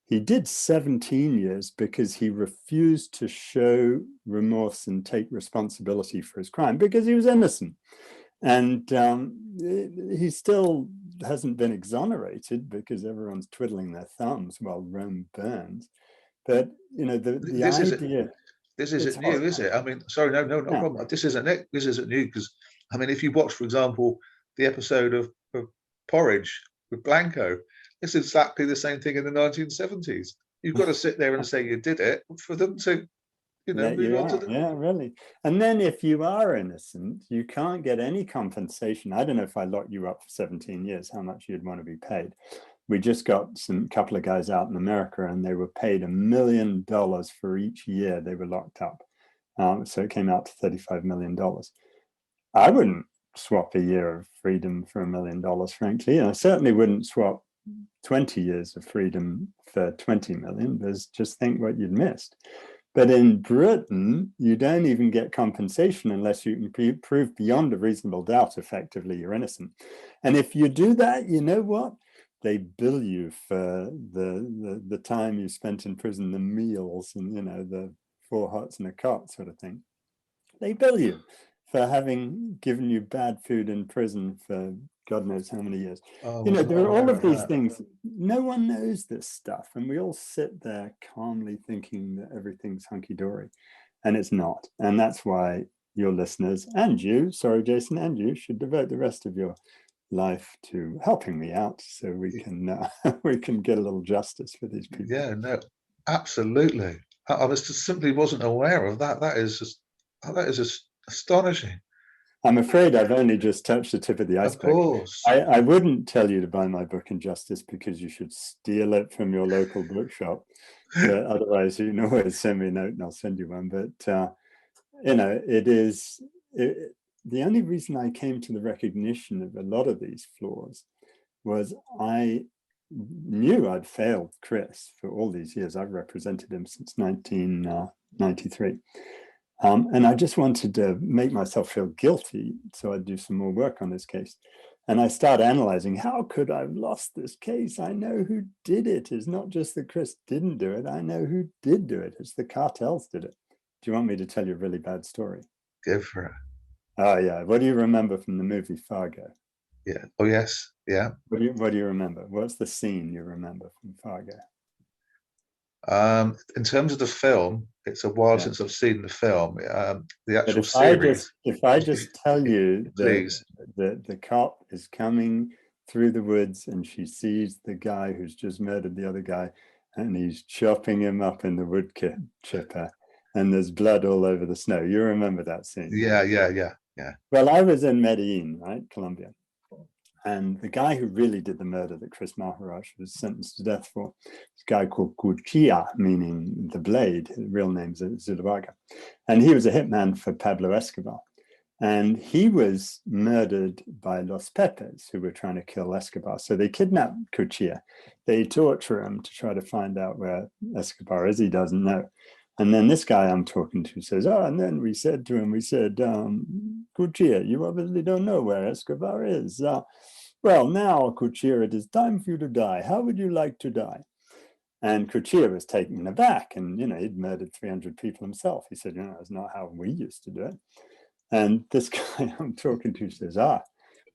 He did 17 years because he refused to show remorse and take responsibility for his crime because he was innocent. And he still hasn't been exonerated because everyone's twiddling their thumbs while Rome burns. But the idea. This isn't new, is it? I mean, sorry, no problem. This isn't new because, I mean, if you watch, for example, the episode of Porridge with Blanco, it's exactly the same thing in the 1970s. You've got to sit there and say you did it for them to, move on to the... Yeah, really. And then if you are innocent, you can't get any compensation. I don't know if I locked you up for 17 years, how much you'd want to be paid. We just got couple of guys out in America, and they were paid $1 million for each year they were locked up. So it came out to $35 million. I wouldn't swap a year of freedom for $1 million, frankly. And I certainly wouldn't swap 20 years of freedom for 20 million. Just think what you'd missed. But in Britain, you don't even get compensation unless you can prove beyond a reasonable doubt, effectively, you're innocent. And if you do that, you know what? They bill you for the time you spent in prison, the meals and, the 4 hots and a cot sort of thing. They bill you for having given you bad food in prison for God knows how many years. There are all of these things. No one knows this stuff. And we all sit there calmly thinking that everything's hunky-dory. And it's not. And that's why your listeners and you, sorry, Jason, and you should devote the rest of your life to helping me out so we can get a little justice for these people. Yeah, no, absolutely. I just simply wasn't aware of that. That is just astonishing. I'm afraid I've only just touched the tip of the iceberg. Of course. I wouldn't tell you to buy my book Injustice because you should steal it from your local bookshop. But otherwise, you can always send me a note and I'll send you one. But, the only reason I came to the recognition of a lot of these flaws was I knew I'd failed Chris for all these years. I've represented him since 1993. And I just wanted to make myself feel guilty, so I'd do some more work on this case. And I started analyzing, how could I have lost this case? I know who did it. It's not just that Chris didn't do it. I know who did do it. It's the cartels did it. Do you want me to tell you a really bad story? Go for it. Oh, yeah. What do you remember from the movie Fargo? Yeah. Oh, yes. Yeah. What do you remember? What's the scene you remember from Fargo? In terms of the film, it's a while since I've seen the film. The actual series. If I just tell you please, that the cop is coming through the woods and she sees the guy who's just murdered the other guy, and he's chopping him up in the wood chipper, and there's blood all over the snow. You remember that scene? Yeah. Yeah. Well, I was in Medellin, right, Colombia. And the guy who really did the murder that Chris Maharaj was sentenced to death for, this guy called Cuchilla, meaning the blade, his real name's Zuluaga. And he was a hitman for Pablo Escobar. And he was murdered by Los Pepes, who were trying to kill Escobar. So they kidnapped Cuchilla. They torture him to try to find out where Escobar is. He doesn't know. And then this guy I'm talking to says, oh, and then we said to him, Cuchilla, you obviously don't know where Escobar is. Well, now, Cuchilla, it is time for you to die. How would you like to die? And Cuchilla was taken aback, and, he'd murdered 300 people himself. He said, that's not how we used to do it. And this guy I'm talking to says,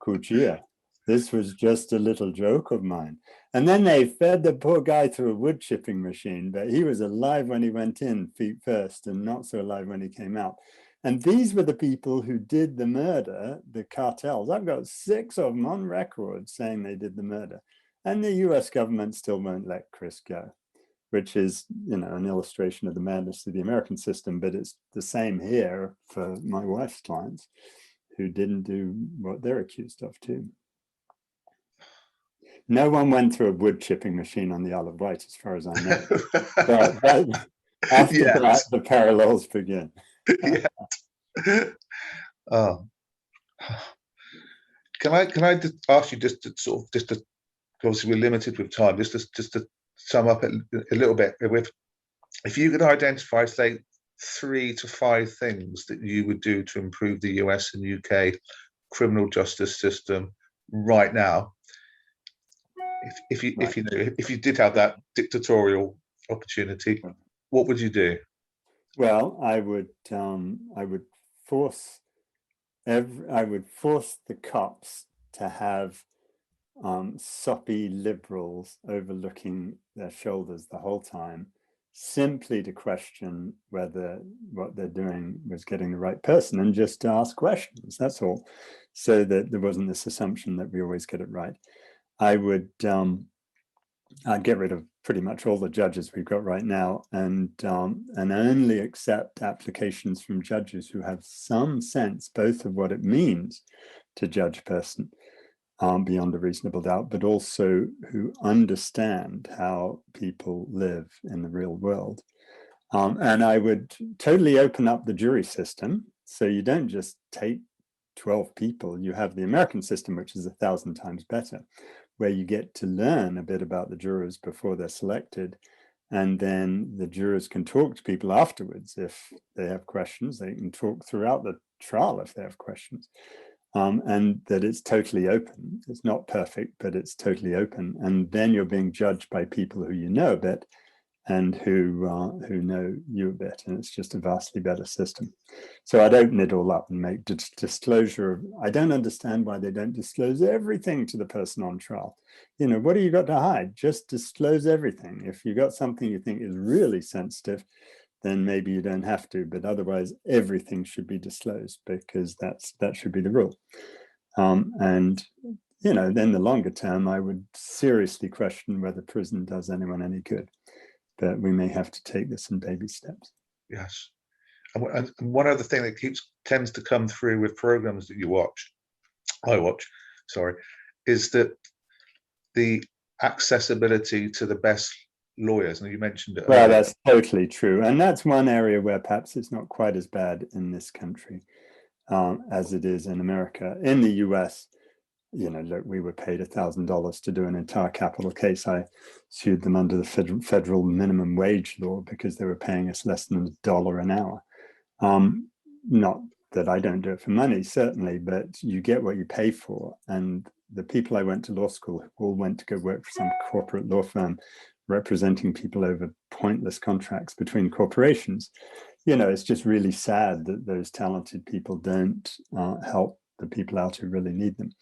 Cuchilla, this was just a little joke of mine. And then they fed the poor guy through a wood chipping machine, but he was alive when he went in feet first and not so alive when he came out. And these were the people who did the murder, the cartels. I've got 6 of them on record saying they did the murder. And the US government still won't let Chris go, which is, an illustration of the madness of the American system. But it's the same here for my wife's clients who didn't do what they're accused of too. No one went through a wood chipping machine on the Isle of Wight, as far as I know. But after that, the parallels begin. Yeah. Oh. Can I just ask you obviously we're limited with time, just to sum up a little bit if you could identify, say, 3 to 5 things that you would do to improve the US and UK criminal justice system right now, if you did have that dictatorial opportunity, what would you do? Well, I would force the cops to have soppy liberals overlooking their shoulders the whole time, simply to question whether what they're doing was getting the right person, and just to ask questions. That's all, so that there wasn't this assumption that we always get it right. I'd get rid of pretty much all the judges we've got right now, and only accept applications from judges who have some sense both of what it means to judge a person beyond a reasonable doubt, but also who understand how people live in the real world. And I would totally open up the jury system, so you don't just take 12 people. You have the American system, which is 1,000 times better, where you get to learn a bit about the jurors before they're selected. And then the jurors can talk to people afterwards if they have questions. They can talk throughout the trial if they have questions. And that it's totally open. It's not perfect, but it's totally open. And then you're being judged by people who you know a bit and who know you a bit, and it's just a vastly better system. So I'd open it all up and make disclosure. I don't understand why they don't disclose everything to the person on trial. What do you got to hide? Just disclose everything. If you got something you think is really sensitive, then maybe you don't have to, but otherwise everything should be disclosed, because that should be the rule. And then the longer term, I would seriously question whether prison does anyone any good. But we may have to take this in baby steps. Yes. And one other thing that tends to come through with programs that I watch, is that the accessibility to the best lawyers, and you mentioned it well earlier. That's totally true, and that's one area where perhaps it's not quite as bad in this country as it is in America. In the US, look, we were paid $1,000 to do an entire capital case. I sued them under the federal minimum wage law because they were paying us less than $1 an hour. Not that I don't do it for money, certainly, but you get what you pay for. And the people I went to law school all went to go work for some corporate law firm representing people over pointless contracts between corporations. It's just really sad that those talented people don't help the people out who really need them.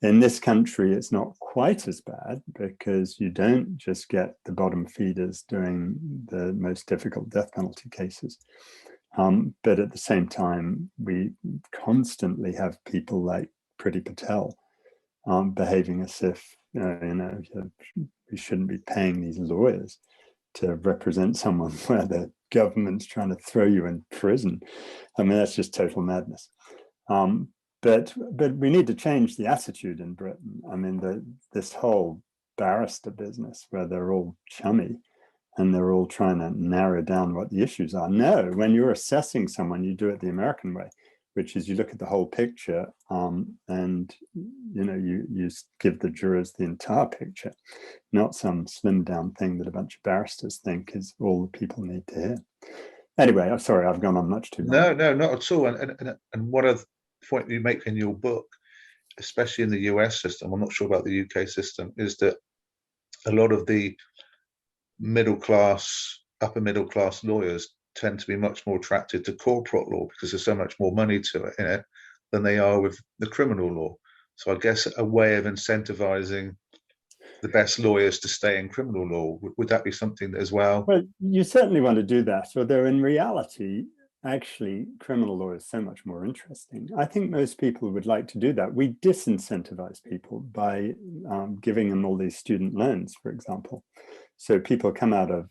In this country, it's not quite as bad, because you don't just get the bottom feeders doing the most difficult death penalty cases. But at the same time, we constantly have people like Priti Patel behaving as if, we shouldn't be paying these lawyers to represent someone where the government's trying to throw you in prison. I mean, that's just total madness. But we need to change the attitude in Britain. I mean, this whole barrister business where they're all chummy and they're all trying to narrow down what the issues are. No, when you're assessing someone, you do it the American way, which is you look at the whole picture, and you give the jurors the entire picture, not some slimmed down thing that a bunch of barristers think is all the people need to hear. Anyway, I'm sorry, I've gone on much too long. No, not at all. And one of the point you make in your book, especially in the US system, I'm not sure about the UK system, is that a lot of the upper middle class lawyers tend to be much more attracted to corporate law because there's so much more money to it in it than they are with the criminal law. So I guess a way of incentivizing the best lawyers to stay in criminal law, would that be something as well? Well, you certainly want to do that, although in reality, actually, criminal law is so much more interesting. I think most people would like to do that. We disincentivize people by giving them all these student loans, for example. So people come out of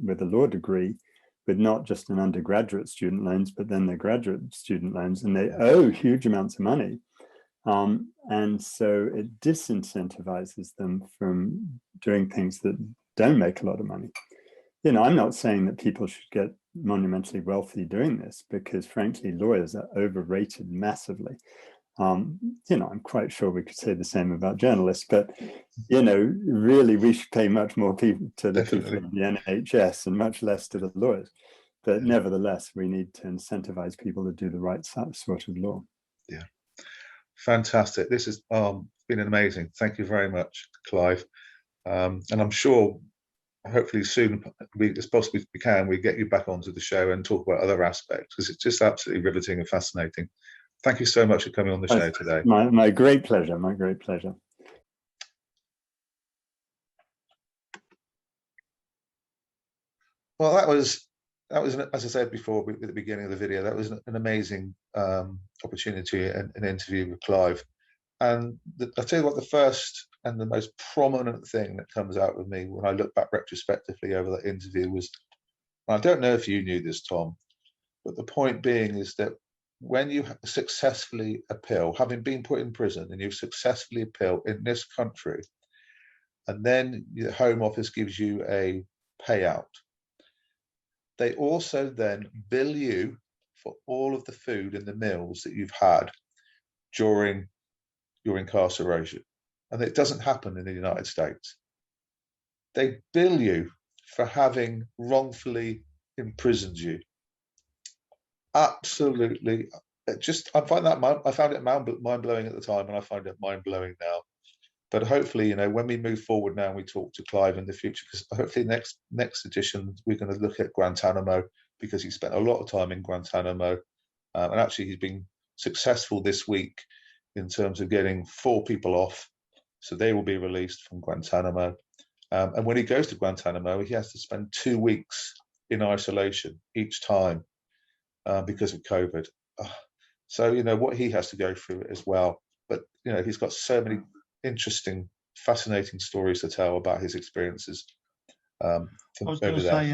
with a law degree with not just an undergraduate student loans, but then their graduate student loans, and they owe huge amounts of money. And so it disincentivizes them from doing things that don't make a lot of money. I'm not saying that people should get monumentally wealthy doing this, because frankly, lawyers are overrated massively. I'm quite sure we could say the same about journalists, but really we should pay much more people to the people of the NHS and much less to the lawyers. But nevertheless, we need to incentivize people to do the right sort of law. Yeah, fantastic. This has been amazing. Thank you very much, Clive. And I'm sure hopefully soon, as possibly we can, we get you back onto the show and talk about other aspects, because it's just absolutely riveting and fascinating. Thank you so much for coming on the show today. My great pleasure. My great pleasure. Well, that was, as I said before at the beginning of the video, that was an amazing opportunity, an interview with Clive. And I'll tell you what, the first and the most prominent thing that comes out with me when I look back retrospectively over that interview was, I don't know if you knew this, Tom, but the point being is that when you successfully appeal, having been put in prison, and you successfully appeal in this country, and then the Home Office gives you a payout, they also then bill you for all of the food and the meals that you've had during your incarceration. And it doesn't happen in the United States. They bill you for having wrongfully imprisoned you. Absolutely. I found it mind-blowing at the time, and I find it mind-blowing now. But hopefully, when we move forward now and we talk to Clive in the future, because hopefully next edition we're going to look at Guantanamo, because he spent a lot of time in Guantanamo, and actually he's been successful this week in terms of getting 4 people off, so they will be released from Guantanamo. And when he goes to Guantanamo, he has to spend 2 weeks in isolation each time because of COVID. So what he has to go through as well. But he's got so many interesting, fascinating stories to tell about his experiences. I was going to say,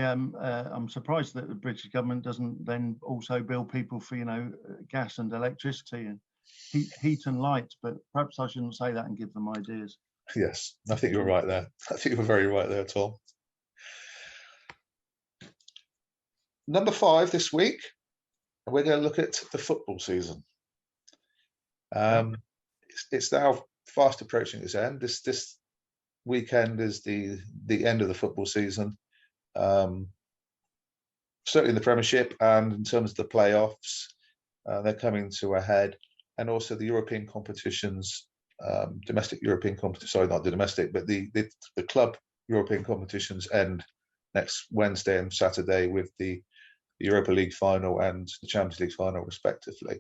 I'm surprised that the British government doesn't then also bill people for, gas and electricity and heat and light. But perhaps I shouldn't say that and give them ideas. Yes, I think you're right there. I think you're very right there, Tom. Number 5 this week, we're going to look at the football season. It's now fast approaching its end. This weekend is the end of the football season. Certainly in the Premiership, and in terms of the playoffs, they're coming to a head, and also the European competitions, domestic European competitions. Sorry, not the domestic, but the club European competitions end next Wednesday and Saturday with the Europa League final and the Champions League final, respectively.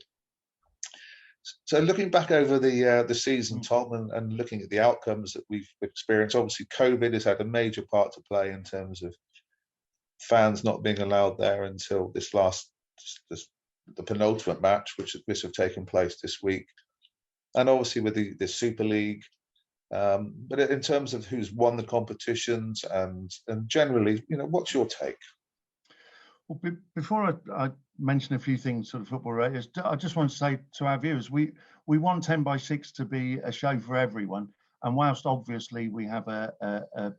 So looking back over the season, Tom, and looking at the outcomes that we've experienced, obviously COVID has had a major part to play in terms of fans not being allowed there until the penultimate match, which have taken place this week, and obviously with the Super League. But in terms of who's won the competitions and generally, what's your take? Well, before I mention a few things sort of football related. I just want to say to our viewers, we want 10 by 6 to be a show for everyone. And whilst obviously we have a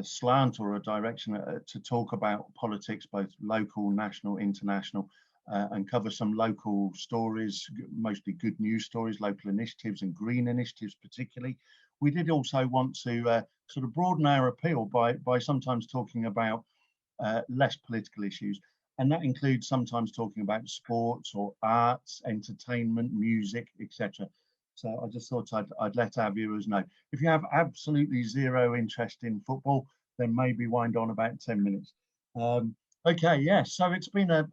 slant or a direction to talk about politics, both local, national, international, and cover some local stories, mostly good news stories, local initiatives and green initiatives particularly, we did also want to sort of broaden our appeal by sometimes talking about less political issues. And that includes sometimes talking about sports or arts, entertainment, music, etc. So I just thought I'd let our viewers know. If you have absolutely zero interest in football, then maybe wind on about 10 minutes. Okay, yes, so it's been a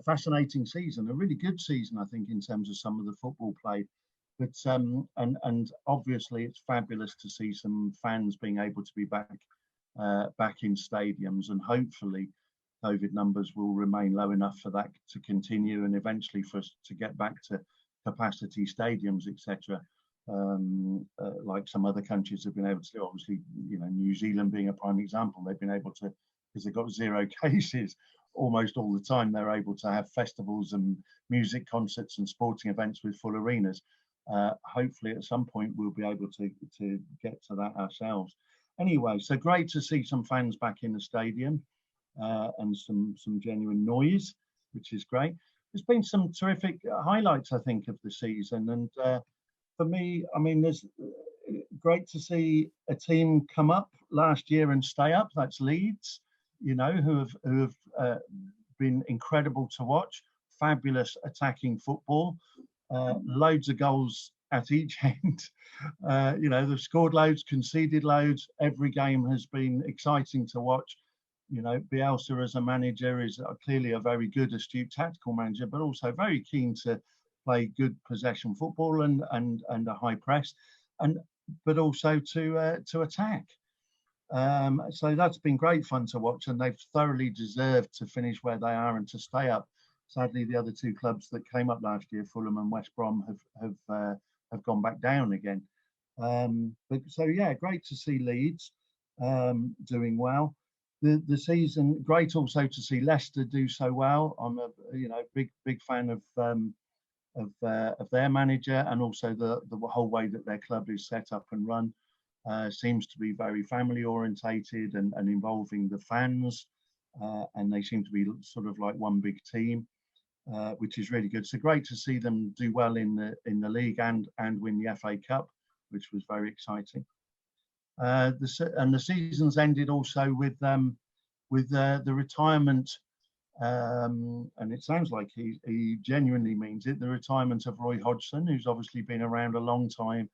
fascinating season, a really good season, I think, in terms of some of the football played. But and obviously it's fabulous to see some fans being able to be back in stadiums, and hopefully COVID numbers will remain low enough for that to continue, and eventually for us to get back to capacity stadiums, etc. Like some other countries have been able to do. Obviously, you know, New Zealand being a prime example, they've been able to, because they've got 0 cases almost all the time, they're able to have festivals and music concerts and sporting events with full arenas. Hopefully at some point we'll be able to get to that ourselves. Anyway, so great to see some fans back in the stadium, and some genuine noise, which is great. There's been some terrific highlights, I think, of the season, and for me, I mean, there's great to see a team come up last year and stay up. That's Leeds, you know, who have been incredible to watch. Fabulous attacking football, loads of goals at each end. You know, they've scored loads, conceded loads. Every game has been exciting to watch. You know, Bielsa as a manager is clearly a very good, astute tactical manager, but also very keen to play good possession football and a high press, but also to attack. So that's been great fun to watch, and they've thoroughly deserved to finish where they are and to stay up. Sadly, the other two clubs that came up last year, Fulham and West Brom, have gone back down again. But so yeah, great to see Leeds doing well. The season, great also to see Leicester do so well. I'm a big fan of their manager, and also the whole way that their club is set up and run. Seems to be very family orientated and involving the fans, and they seem to be sort of like one big team, which is really good. So great to see them do well in the league and win the FA Cup, which was very exciting. The season's ended also with the retirement, and it sounds like he genuinely means it, the retirement of Roy Hodgson, who's obviously been around a long time,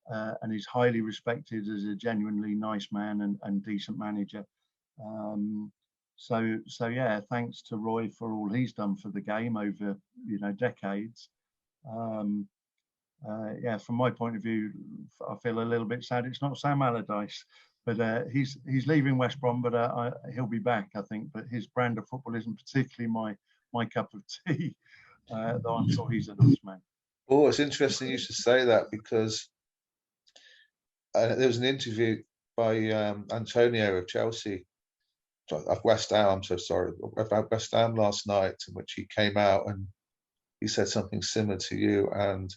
and is highly respected as a genuinely nice man and decent manager. So yeah, thanks to Roy for all he's done for the game over, you know, decades. Yeah, from my point of view, I feel a little bit sad it's not Sam Allardyce, but he's leaving West Brom, but he'll be back, I think. But his brand of football isn't particularly my cup of tea, though I'm sure he's a nice man. Oh, it's interesting you should say that, because there was an interview by Antonio of Chelsea, of West Ham, I'm so sorry, about West Ham last night, in which he came out and he said something similar to you, and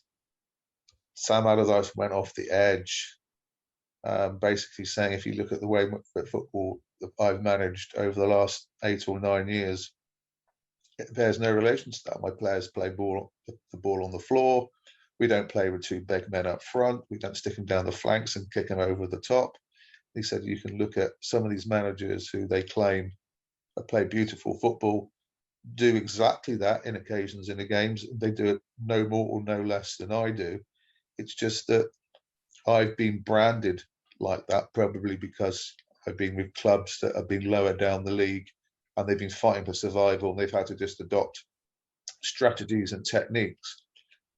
Sam Allardyce went off the edge, basically saying, if you look at the way football that I've managed over the last 8 or 9 years, it bears no relation to that. My players play the ball on the floor. We don't play with 2 big men up front. We don't stick them down the flanks and kick them over the top. He said you can look at some of these managers who they claim play beautiful football, do exactly that in occasions in the games. They do it no more or no less than I do. It's just that I've been branded like that, probably because I've been with clubs that have been lower down the league, and they've been fighting for survival, and they've had to just adopt strategies and techniques.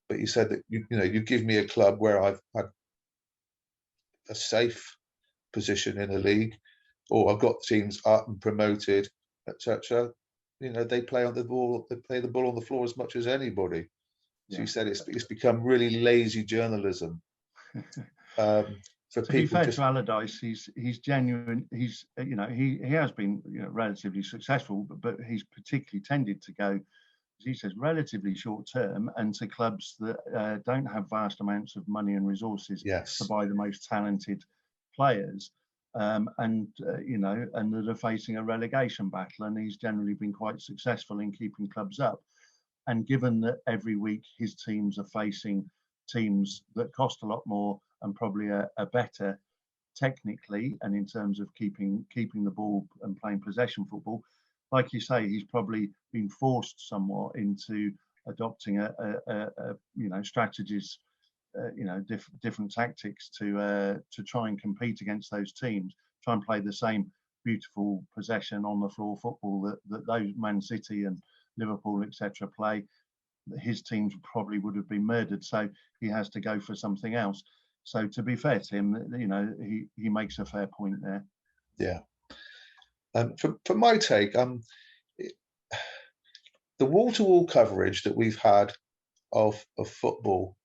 But he said that you give me a club where I've had a safe position in a league, or I've got teams up and promoted, etc. They play on the ball. They play the ball on the floor as much as anybody. So he said it's become really lazy journalism. for To be people fair just to Allardyce, he's genuine. He's he has been relatively successful, but he's particularly tended to go, as he says, relatively short term, and to clubs that don't have vast amounts of money and resources yes, to buy the most talented players, and that are facing a relegation battle. And he's generally been quite successful in keeping clubs up. And given that every week his teams are facing teams that cost a lot more and probably are better technically and in terms of keeping the ball and playing possession football, like you say, he's probably been forced somewhat into adopting a strategies, different tactics to try and compete against those teams, try and play the same beautiful possession on the floor football that those Man City and Liverpool, etc., play. His teams probably would have been murdered, so he has to go for something else. So to be fair to him, he makes a fair point there. yeah. For my take, the wall-to-wall coverage that we've had of football,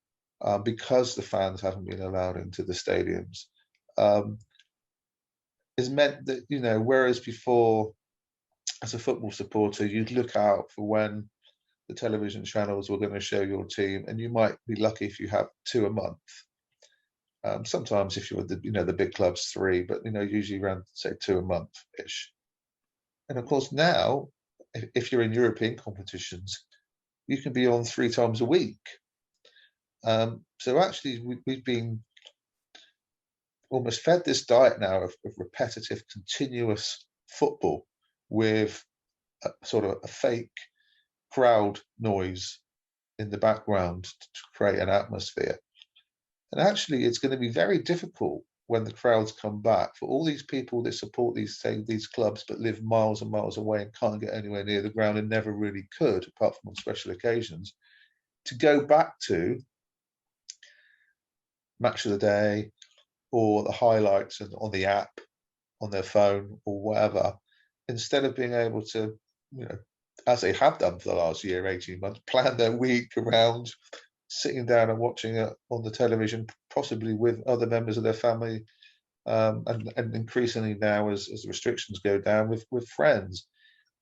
because the fans haven't been allowed into the stadiums, has meant that, whereas before, as a football supporter, you'd look out for when the television channels were going to show your team, and you might be lucky if you have 2 a month. Sometimes if you're the big clubs, 3, but usually around, say, 2 a month ish. And of course now, if you're in European competitions, you can be on 3 times a week. So actually we've been almost fed this diet now of repetitive, continuous football with a sort of a fake crowd noise in the background to create an atmosphere. And actually, it's going to be very difficult when the crowds come back for all these people that support these clubs but live miles and miles away and can't get anywhere near the ground and never really could, apart from on special occasions, to go back to Match of the Day or the highlights on the app, on their phone or whatever, instead of being able to, as they have done for the last year, 18 months, plan their week around sitting down and watching it on the television, possibly with other members of their family, and increasingly now as restrictions go down with friends.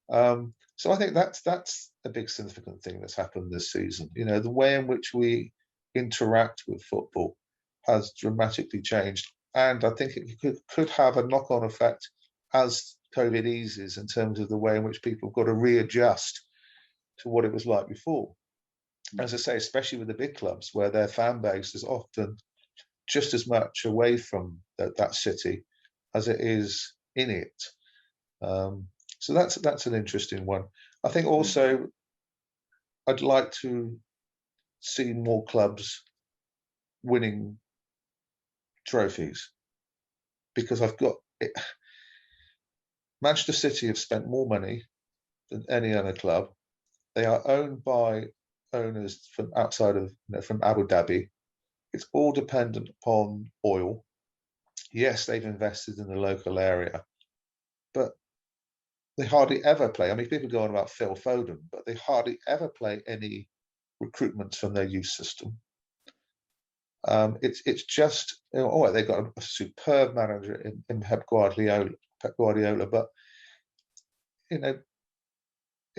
So I think that's a big significant thing that's happened this season. The way in which we interact with football has dramatically changed, and I think it could have a knock-on effect as COVID eases in terms of the way in which people have got to readjust to what it was like before. As I say, especially with the big clubs, where their fan base is often just as much away from that city as it is in it. So that's an interesting one. I think also I'd like to see more clubs winning trophies, because I've got it. Manchester City have spent more money than any other club. They are owned by owners from outside of, from Abu Dhabi. It's all dependent upon oil. Yes, they've invested in the local area, but they hardly ever play. I mean, people go on about Phil Foden, but they hardly ever play any recruitments from their youth system. It's just, they've got a superb manager in Pep Guardiola, but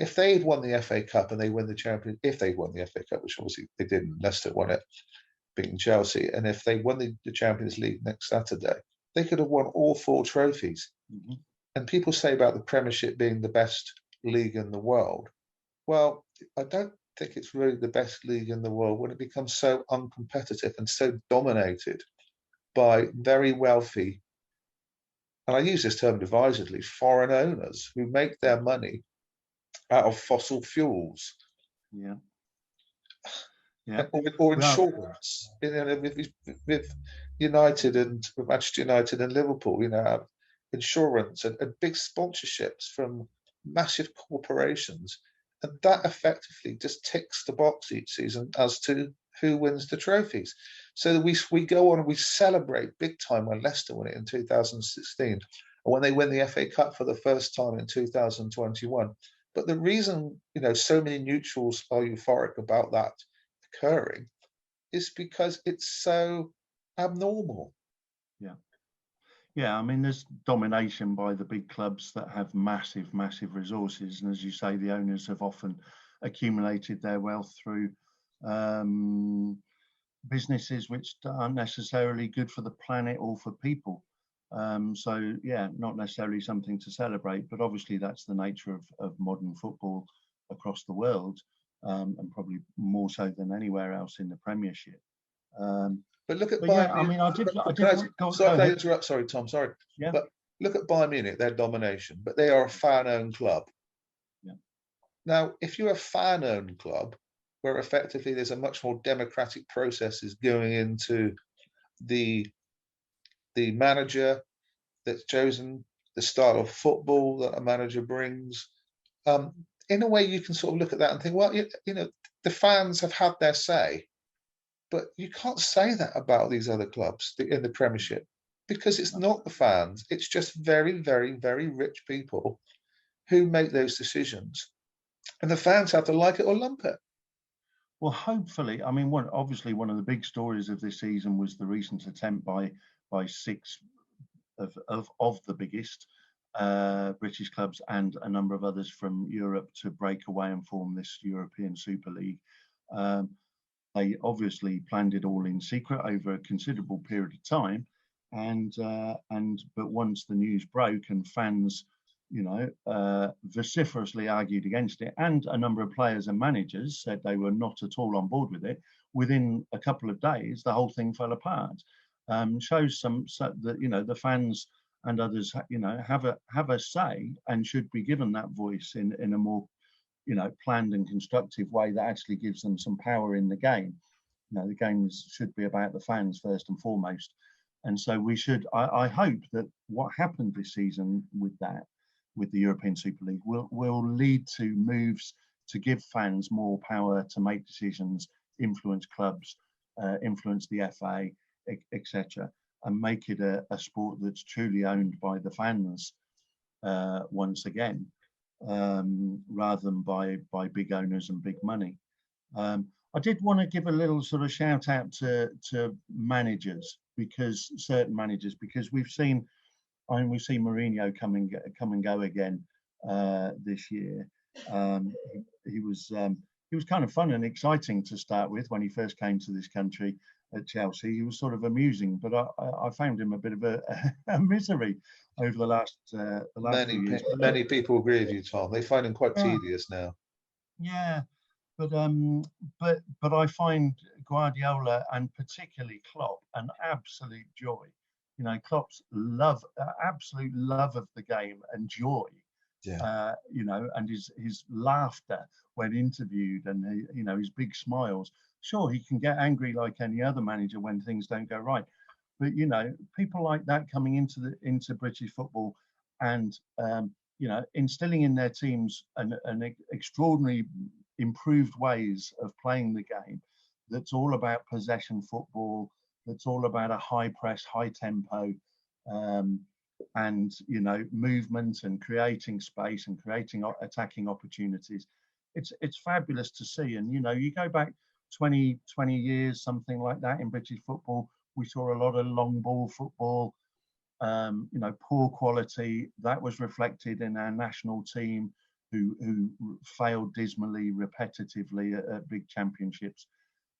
if they'd won the FA Cup and they win the Champions, if they'd won the FA Cup, which obviously they didn't, Leicester won it, beating Chelsea, and if they won the Champions League next Saturday, they could have won all 4 trophies. Mm-hmm. And people say about the Premiership being the best league in the world. Well, I don't think it's really the best league in the world when it becomes so uncompetitive and so dominated by very wealthy, and I use this term advisedly, foreign owners who make their money out of fossil fuels. Yeah. Or insurance. With United and with Manchester United and Liverpool, insurance and big sponsorships from massive corporations, and that effectively just ticks the box each season as to who wins the trophies. So we go on and we celebrate big time when Leicester won it in 2016, and when they win the FA Cup for the first time in 2021. But the reason so many neutrals are euphoric about that occurring is because it's so abnormal. Yeah, I mean, there's domination by the big clubs that have massive resources, and as you say, the owners have often accumulated their wealth through businesses which aren't necessarily good for the planet or for people. So yeah, not necessarily something to celebrate, but obviously that's the nature of modern football across the world, and probably more so than anywhere else in the Premiership. But look at But Bayern yeah, I mean, go sorry, ahead. interrupt. Sorry, Tom. Sorry. Yeah. But look at Bayern Munich, their domination, but they are a fan-owned club. Yeah. Now, if you're a fan-owned club, where effectively there's a much more democratic processes going into the manager that's chosen, the style of football that a manager brings, in a way you can sort of look at that and think, well, you know, the fans have had their say. But you can't say that about these other clubs in the Premiership, because it's not the fans. It's just very, very, very rich people who make those decisions. And the fans have to like it or lump it. Well, hopefully, I mean, obviously one of the big stories of this season was the recent attempt by 6 of the biggest British clubs and a number of others from Europe to break away and form this European Super League. They obviously planned it all in secret over a considerable period of time, but once the news broke and fans, you know, vociferously argued against it, and a number of players and managers said they were not at all on board with it, within a couple of days the whole thing fell apart. Shows that, you know, the fans and others, you know, have a say and should be given that voice in a more, you know, planned and constructive way that actually gives them some power in the game. You know, the games should be about the fans first and foremost. And so we should, I hope that what happened this season with the European Super League will lead to moves to give fans more power to make decisions, influence clubs, influence the FA, etc., and make it a sport that's truly owned by the fans once again. Rather than by big owners and big money. I did want to give a little sort of shout out to managers, because certain managers, because we've seen Mourinho come and go again this year. He was kind of fun and exciting to start with when he first came to this country at Chelsea. He was sort of amusing, but I found him a bit of a misery over the last few years. Many people agree with you, Tom. They find him quite tedious now. Yeah, but I find Guardiola and particularly Klopp an absolute joy. You know, Klopp's absolute love of the game and joy. Yeah. You know, and his laughter when interviewed, and you know, his big smiles. Sure, he can get angry like any other manager when things don't go right, but you know, people like that coming into British football and you know, instilling in their teams an extraordinary improved ways of playing the game, that's all about possession football, that's all about a high press, high tempo, and you know, movement and creating space and creating attacking opportunities. It's fabulous to see. And you know, you go back 20 years, something like that, in British football, we saw a lot of long ball football, you know, poor quality. That was reflected in our national team, who failed dismally, repetitively at big championships.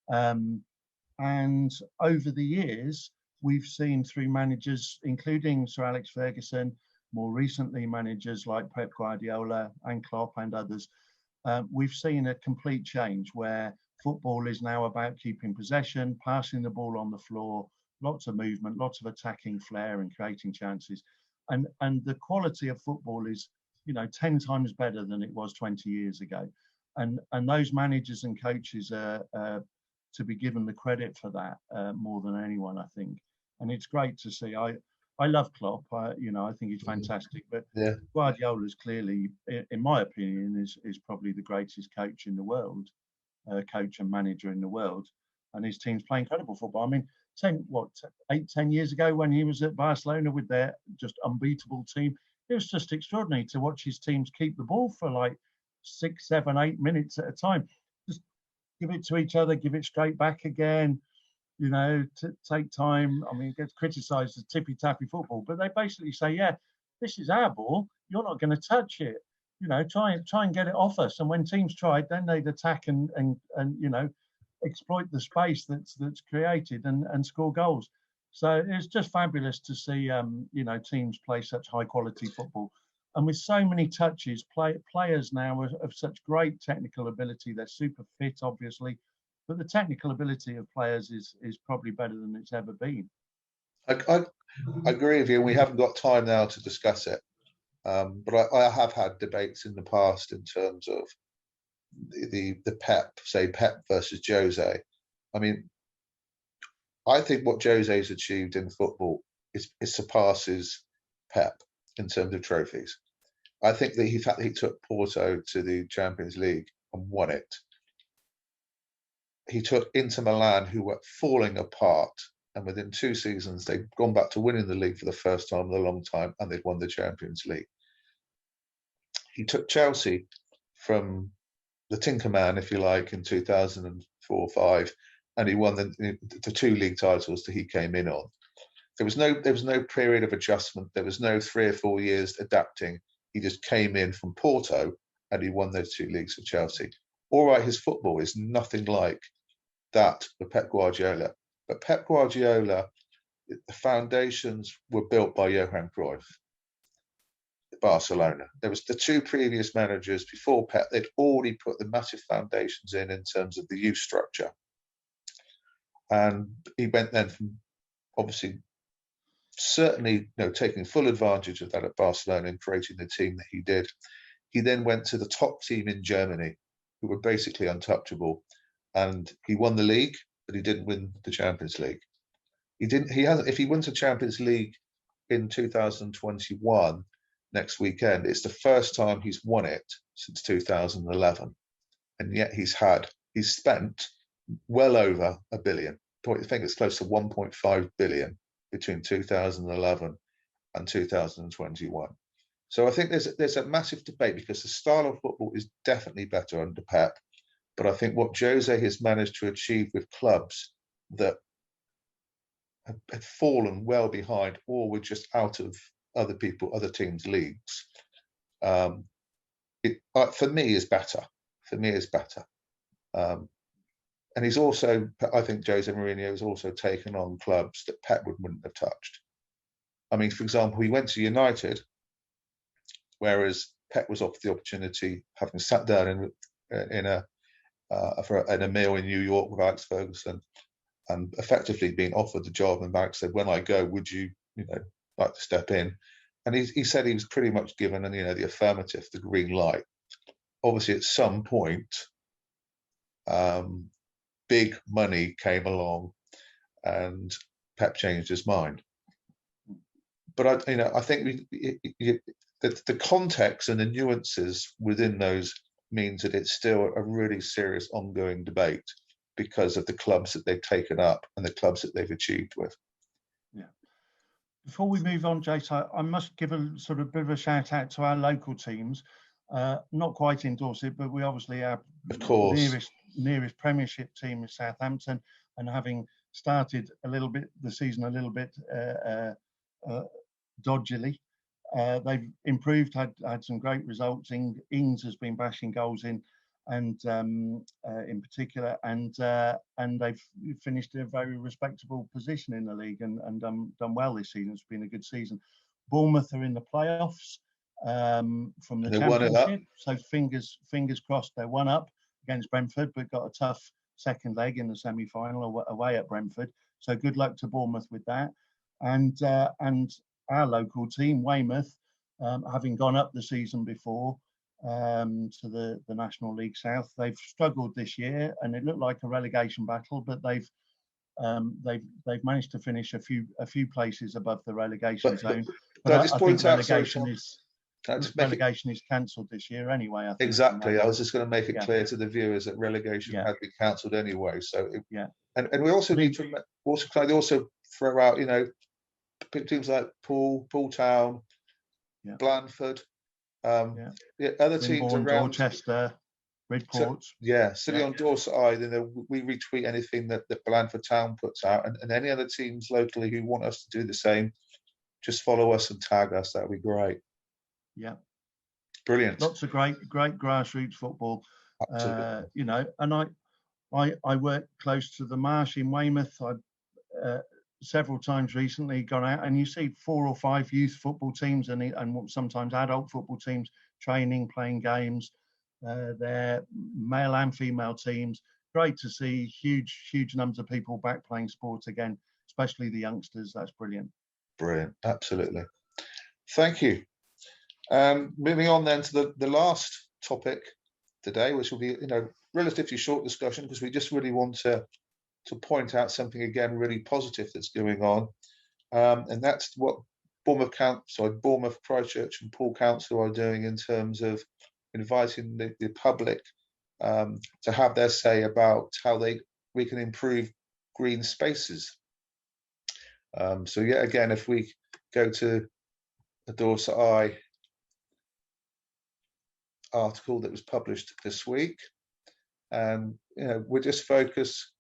And over the years, we've seen through managers, including Sir Alex Ferguson, more recently managers like Pep Guardiola and Klopp and others, we've seen a complete change where football is now about keeping possession, passing the ball on the floor, lots of movement, lots of attacking flair and creating chances. And the quality of football is, you know, 10 times better than it was 20 years ago. And those managers and coaches are to be given the credit for that more than anyone, I think. And it's great to see. I love Klopp. You know, I think he's fantastic. But yeah, Guardiola is clearly, in my opinion, is probably the greatest coach in the world, coach and manager in the world. And his teams play incredible football. I mean, 10 years ago when he was at Barcelona with their just unbeatable team, it was just extraordinary to watch his teams keep the ball for like 6, 7, 8 minutes at a time. Just give it to each other, give it straight back again. you know, to take time. I mean, it gets criticised as tippy-tappy football, but they basically say, yeah, this is our ball. You're not going to touch it. You know, try and get it off us. And when teams tried, then they'd attack and you know, exploit the space that's created and score goals. So it's just fabulous to see, you know, teams play such high-quality football. And with so many touches, players now are of such great technical ability. They're super fit, obviously, but the technical ability of players is probably better than it's ever been. I agree with you. We haven't got time now to discuss it, but I have had debates in the past in terms of the Pep versus Jose. I mean, I think what Jose's achieved in football surpasses Pep in terms of trophies. I think that he took Porto to the Champions League and won it. He took Inter Milan, who were falling apart, and within 2 seasons they'd gone back to winning the league for the first time in a long time, and they'd won the Champions League. He took Chelsea from the Tinkerman, if you like, in 2004-05, and he won the 2 league titles that he came in on. There was no period of adjustment. There was no 3 or 4 years adapting. He just came in from Porto and he won those 2 leagues for Chelsea. All right, his football is nothing like that of Pep Guardiola. But Pep Guardiola, the foundations were built by Johan Cruyff, Barcelona. There was the 2 previous managers before Pep. They'd already put the massive foundations in terms of the youth structure. And he went then from obviously certainly taking full advantage of that at Barcelona and creating the team that he did. He then went to the top team in Germany, who were basically untouchable, and he won the league, but he didn't win the Champions League. If he wins the Champions League in 2021 next weekend, it's the first time he's won it since 2011, and yet he's spent well over $1 billion. I think it's close to 1.5 billion between 2011 and 2021. So I think there's a massive debate, because the style of football is definitely better under Pep. But I think what Jose has managed to achieve with clubs that had fallen well behind or were just out of other teams' leagues, for me is better. And he's also, I think Jose Mourinho has also taken on clubs that Pep wouldn't have touched. I mean, for example, he went to United, whereas Pep was offered the opportunity, having sat down in a meal in New York with Alex Ferguson, and effectively being offered the job. And Alex said, "When I go, would you, like to step in?" And he said he was pretty much given, the affirmative, the green light. Obviously, at some point, big money came along, and Pep changed his mind. But I think the context and the nuances within those means that it's still a really serious ongoing debate because of the clubs that they've taken up and the clubs that they've achieved with. Yeah. Before we move on, Jason, I must give a sort of bit of a shout out to our local teams. Not quite in Dorset, but we obviously have nearest Premiership team is Southampton, and having started the season a little bit dodgily, they've improved, had some great results. Ings has been bashing goals in, and in particular, and they've finished in a very respectable position in the league and done well this season. It's been a good season. Bournemouth are in the playoffs from the Championship, so fingers crossed they're 1 up against Brentford, but got a tough second leg in the semi-final away at Brentford. So good luck to Bournemouth with that. And our local team, Weymouth, having gone up the season before to the National League South, they've struggled this year, and it looked like a relegation battle, but they've managed to finish a few places above the relegation zone. But I think relegation is cancelled this year anyway. I think. Exactly. I was just going to make it clear to the viewers that relegation had been cancelled anyway. So and we also need to also throw out teams like Poole Town, Blandford, other teams around Dorchester. reports. Yeah, City Yeah. on Dorset Eye, we retweet anything that Blandford Town puts out, and any other teams locally who want us to do the same, just follow us and tag us. That'd be great. Yeah, brilliant. Lots of great grassroots football. You know, and I work close to the marsh in Weymouth. I several times recently gone out, and you see 4 or 5 youth football teams and sometimes adult football teams training, playing games. They're male and female teams. Great to see huge numbers of people back playing sport again, especially the youngsters. That's brilliant. Brilliant, absolutely. Thank you. Moving on then to the last topic today, which will be, you know, relatively short discussion, because we just really want to point out something again really positive that's going on, and that's what Bournemouth Christchurch and Poole Council are doing in terms of inviting the public to have their say about how we can improve green spaces. So yet again, if we go to the Dorset Eye article that was published this week, and you know, we're just focused.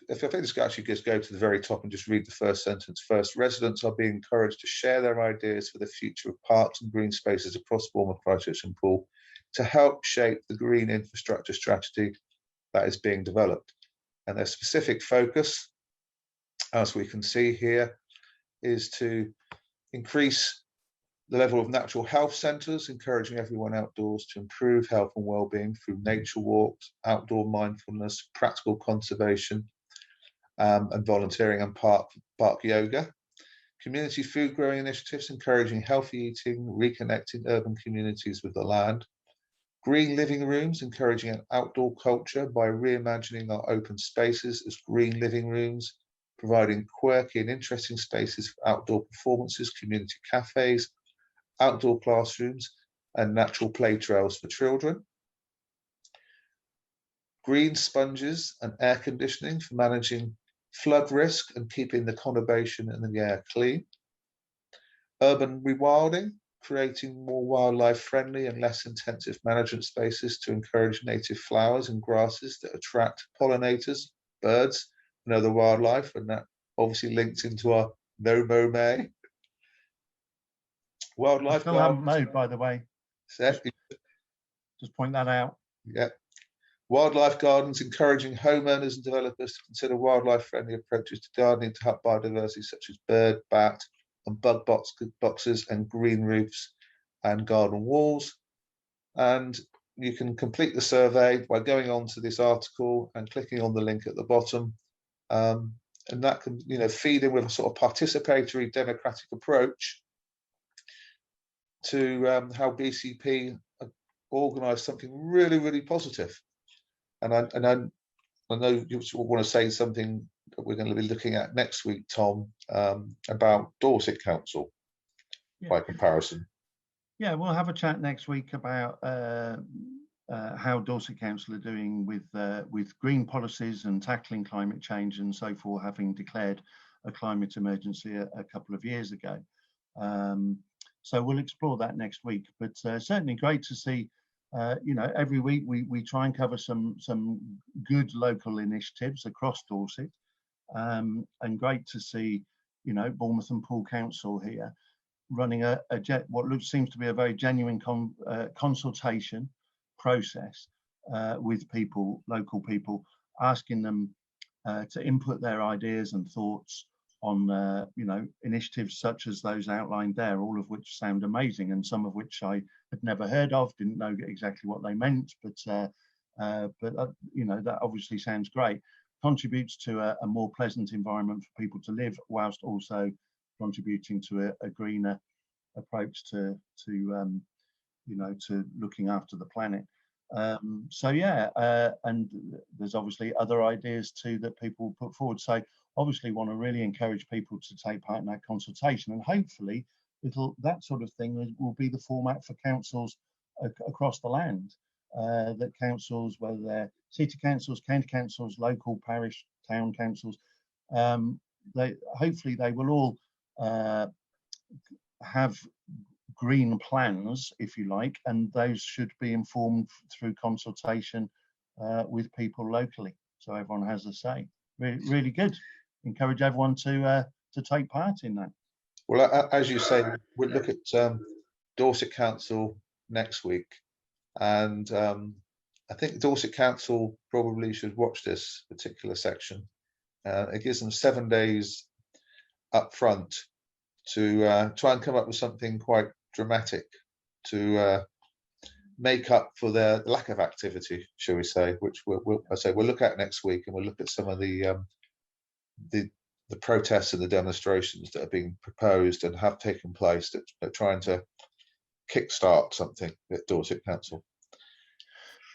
If I just actually just go to the very top and just read the first sentence first. Residents are being encouraged to share their ideas for the future of parks and green spaces across Bournemouth, Christchurch and Poole to help shape the green infrastructure strategy that is being developed. And their specific focus, as we can see here, is to increase the level of natural health centres, encouraging everyone outdoors to improve health and well-being through nature walks, outdoor mindfulness, practical conservation, and volunteering and park yoga. Community food growing initiatives, encouraging healthy eating, reconnecting urban communities with the land. Green living rooms, encouraging an outdoor culture by reimagining our open spaces as green living rooms, providing quirky and interesting spaces for outdoor performances, community cafes, outdoor classrooms, and natural play trails for children. Green sponges and air conditioning for managing flood risk and keeping the conurbation and the air clean. Urban rewilding, creating more wildlife friendly and less intensive management spaces to encourage native flowers and grasses that attract pollinators, birds, and other wildlife, and that obviously links into our No Mow May. Wildlife still haven't mowed, by the way. Just point that out. Yeah. Wildlife gardens, encouraging homeowners and developers to consider wildlife-friendly approaches to gardening to help biodiversity, such as bird, bat, and bug boxes and green roofs and garden walls. And you can complete the survey by going on to this article and clicking on the link at the bottom. And that can, you know, feed in with a sort of participatory democratic approach to how BCP organised something really, really positive. And I know you want to say something that we're going to be looking at next week, Tom, about Dorset Council, by comparison. Yeah, we'll have a chat next week about how Dorset Council are doing with green policies and tackling climate change and so forth, having declared a climate emergency a couple of years ago. So we'll explore that next week. But certainly great to see. You know, every week we try and cover some good local initiatives across Dorset, and great to see, you know, Bournemouth and Poole Council here running what seems to be a very genuine consultation process with people, local people, asking them to input their ideas and thoughts on you know, initiatives such as those outlined there, all of which sound amazing, and some of which I had never heard of, didn't know exactly what they meant, but you know, that obviously sounds great. Contributes to a more pleasant environment for people to live, whilst also contributing to a greener approach to you know, to looking after the planet. So yeah, and there's obviously other ideas too that people put forward. So obviously want to really encourage people to take part in that consultation, and hopefully that sort of thing will be the format for councils across the land. That councils, whether they're city councils, county councils, local parish, town councils, hopefully they will all have green plans, if you like, and those should be informed through consultation with people locally, so everyone has a say. Really good. Encourage everyone to take part in that. Well, as you say, we'll look at Dorset Council next week, and I think Dorset Council probably should watch this particular section. It gives them 7 days up front to try and come up with something quite dramatic to make up for their lack of activity, shall we say, which we'll look at next week, and we'll look at some of the protests and the demonstrations that are being proposed and have taken place that are trying to kickstart something at Dorset Council.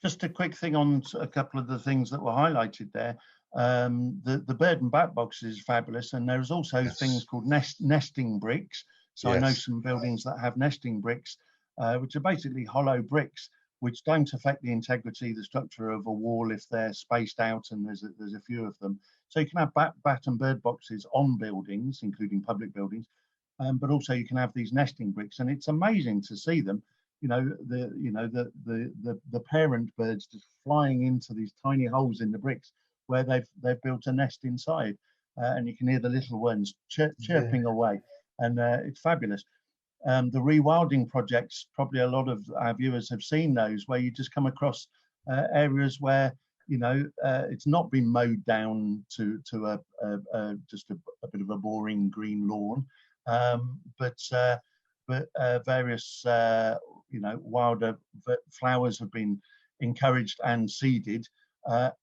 Just a quick thing on a couple of the things that were highlighted there. The bird and bat box is fabulous, and there's also things called nesting bricks. So I know some buildings that have nesting bricks, which are basically hollow bricks, which don't affect the integrity, the structure of a wall if they're spaced out, and there's a few of them. So you can have bat and bird boxes on buildings, including public buildings, but also you can have these nesting bricks, and it's amazing to see them. The parent birds just flying into these tiny holes in the bricks where they've built a nest inside, and you can hear the little ones chirping away, and it's fabulous. The Rewilding Projects, probably a lot of our viewers have seen those, where you just come across areas where it's not been mowed down to just a bit of a boring green lawn, but various wilder flowers have been encouraged and seeded,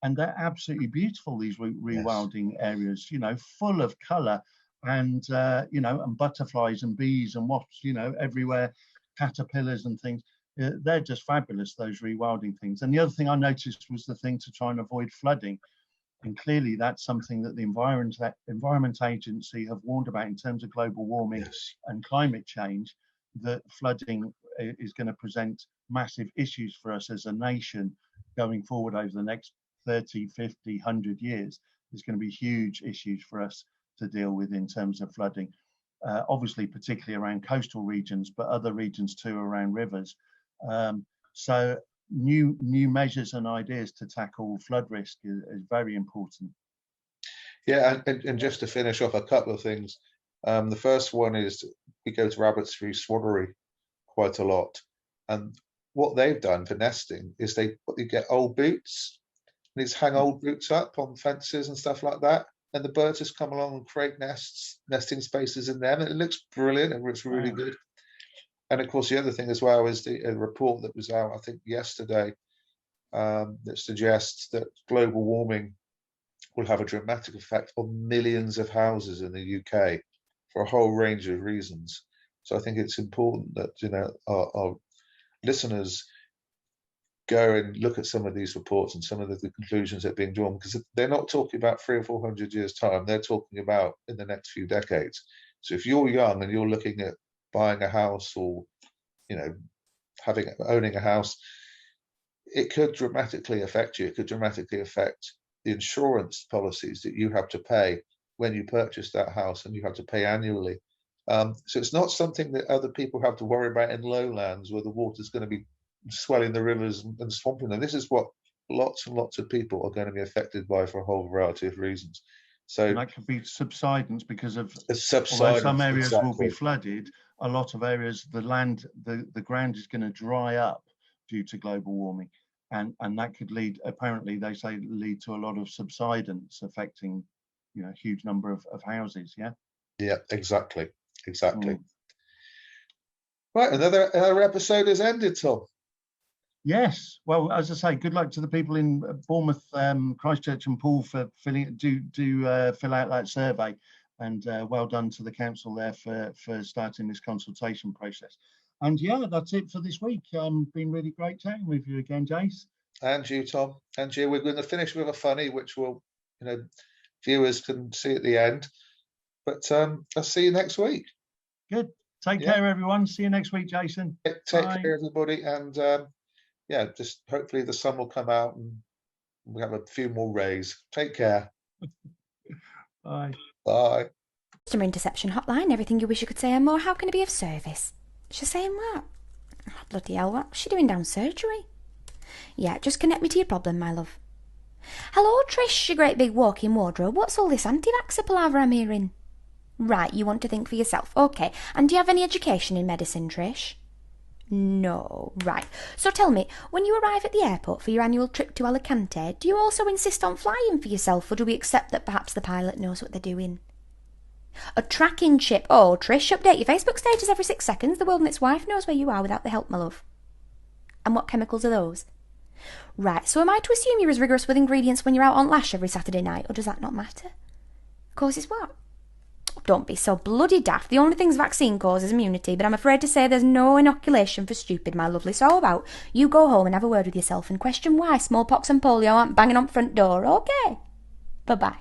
and they're absolutely beautiful, these rewilding areas, full of colour, and and butterflies and bees and wasps, everywhere, caterpillars and things. They're just fabulous, those rewilding things. And the other thing I noticed was the thing to try and avoid flooding, and clearly that's something that the Environment Agency have warned about in terms of global warming and climate change, that flooding is going to present massive issues for us as a nation going forward over the next 30, 50, 100 years. There's going to be huge issues for us to deal with in terms of flooding, obviously particularly around coastal regions, but other regions too around rivers. So new measures and ideas to tackle flood risk is very important. Yeah, and just to finish off a couple of things. The first one is we go to Abbotsbury Swaddery quite a lot, and what they've done for nesting is they get old boots, and they hang old boots up on fences and stuff like that, and the birds just come along and create nesting spaces in them, and it looks brilliant and it's really good. And of course, the other thing as well is the report that was out, I think yesterday, that suggests that global warming will have a dramatic effect on millions of houses in the UK for a whole range of reasons. So I think it's important that our listeners go and look at some of these reports and some of the conclusions that are being drawn, because they're not talking about 300 or 400 years time, they're talking about in the next few decades. So if you're young and you're looking at buying a house or owning a house, it could dramatically affect you. It could dramatically affect the insurance policies that you have to pay when you purchase that house, and you have to pay annually. So it's not something that other people have to worry about in lowlands where the water's going to be swelling the rivers and swamping them. This is what lots and lots of people are going to be affected by for a whole variety of reasons. So and that could be subsidence, because of subsidence, although some areas will be flooded, a lot of areas, the ground is going to dry up due to global warming, and that could lead, apparently they say, lead to a lot of subsidence affecting a huge number of houses. Yeah, exactly. Right, another episode has ended, Tom. Yes, well, as I say, good luck to the people in Bournemouth, Christchurch and Poole for fill out that survey, and well done to the council there for starting this consultation process. And yeah, that's it for this week. Been really great chatting with you again, Jace. And you, Tom. And you. We're going to finish with a funny, which will, viewers can see at the end. But I'll see you next week. Good. Take care, everyone. See you next week, Jason. Take care, everybody. And just hopefully the sun will come out and we have a few more rays. Take care. Bye. Bye. Customer Interception Hotline. Everything you wish you could say and more. How can it be of service? She's saying what? Oh, bloody hell, what's she doing down surgery? Yeah, just connect me to your problem, my love. Hello, Trish, you great big walking wardrobe. What's all this anti-vaxxer palaver I'm hearing? Right, you want to think for yourself. Okay, and do you have any education in medicine, Trish? No, right. So tell me, when you arrive at the airport for your annual trip to Alicante, do you also insist on flying for yourself, or do we accept that perhaps the pilot knows what they're doing? A tracking chip. Oh, Trish, update your Facebook status every 6 seconds. The world and its wife knows where you are without the help, my love. And what chemicals are those? Right, so am I to assume you're as rigorous with ingredients when you're out on Lash every Saturday night, or does that not matter? Causes what? Don't be so bloody daft. The only things vaccine cause is immunity, but I'm afraid to say there's no inoculation for stupid, my lovely. So how about you go home and have a word with yourself and question why smallpox and polio aren't banging on front door, okay? Bye-bye.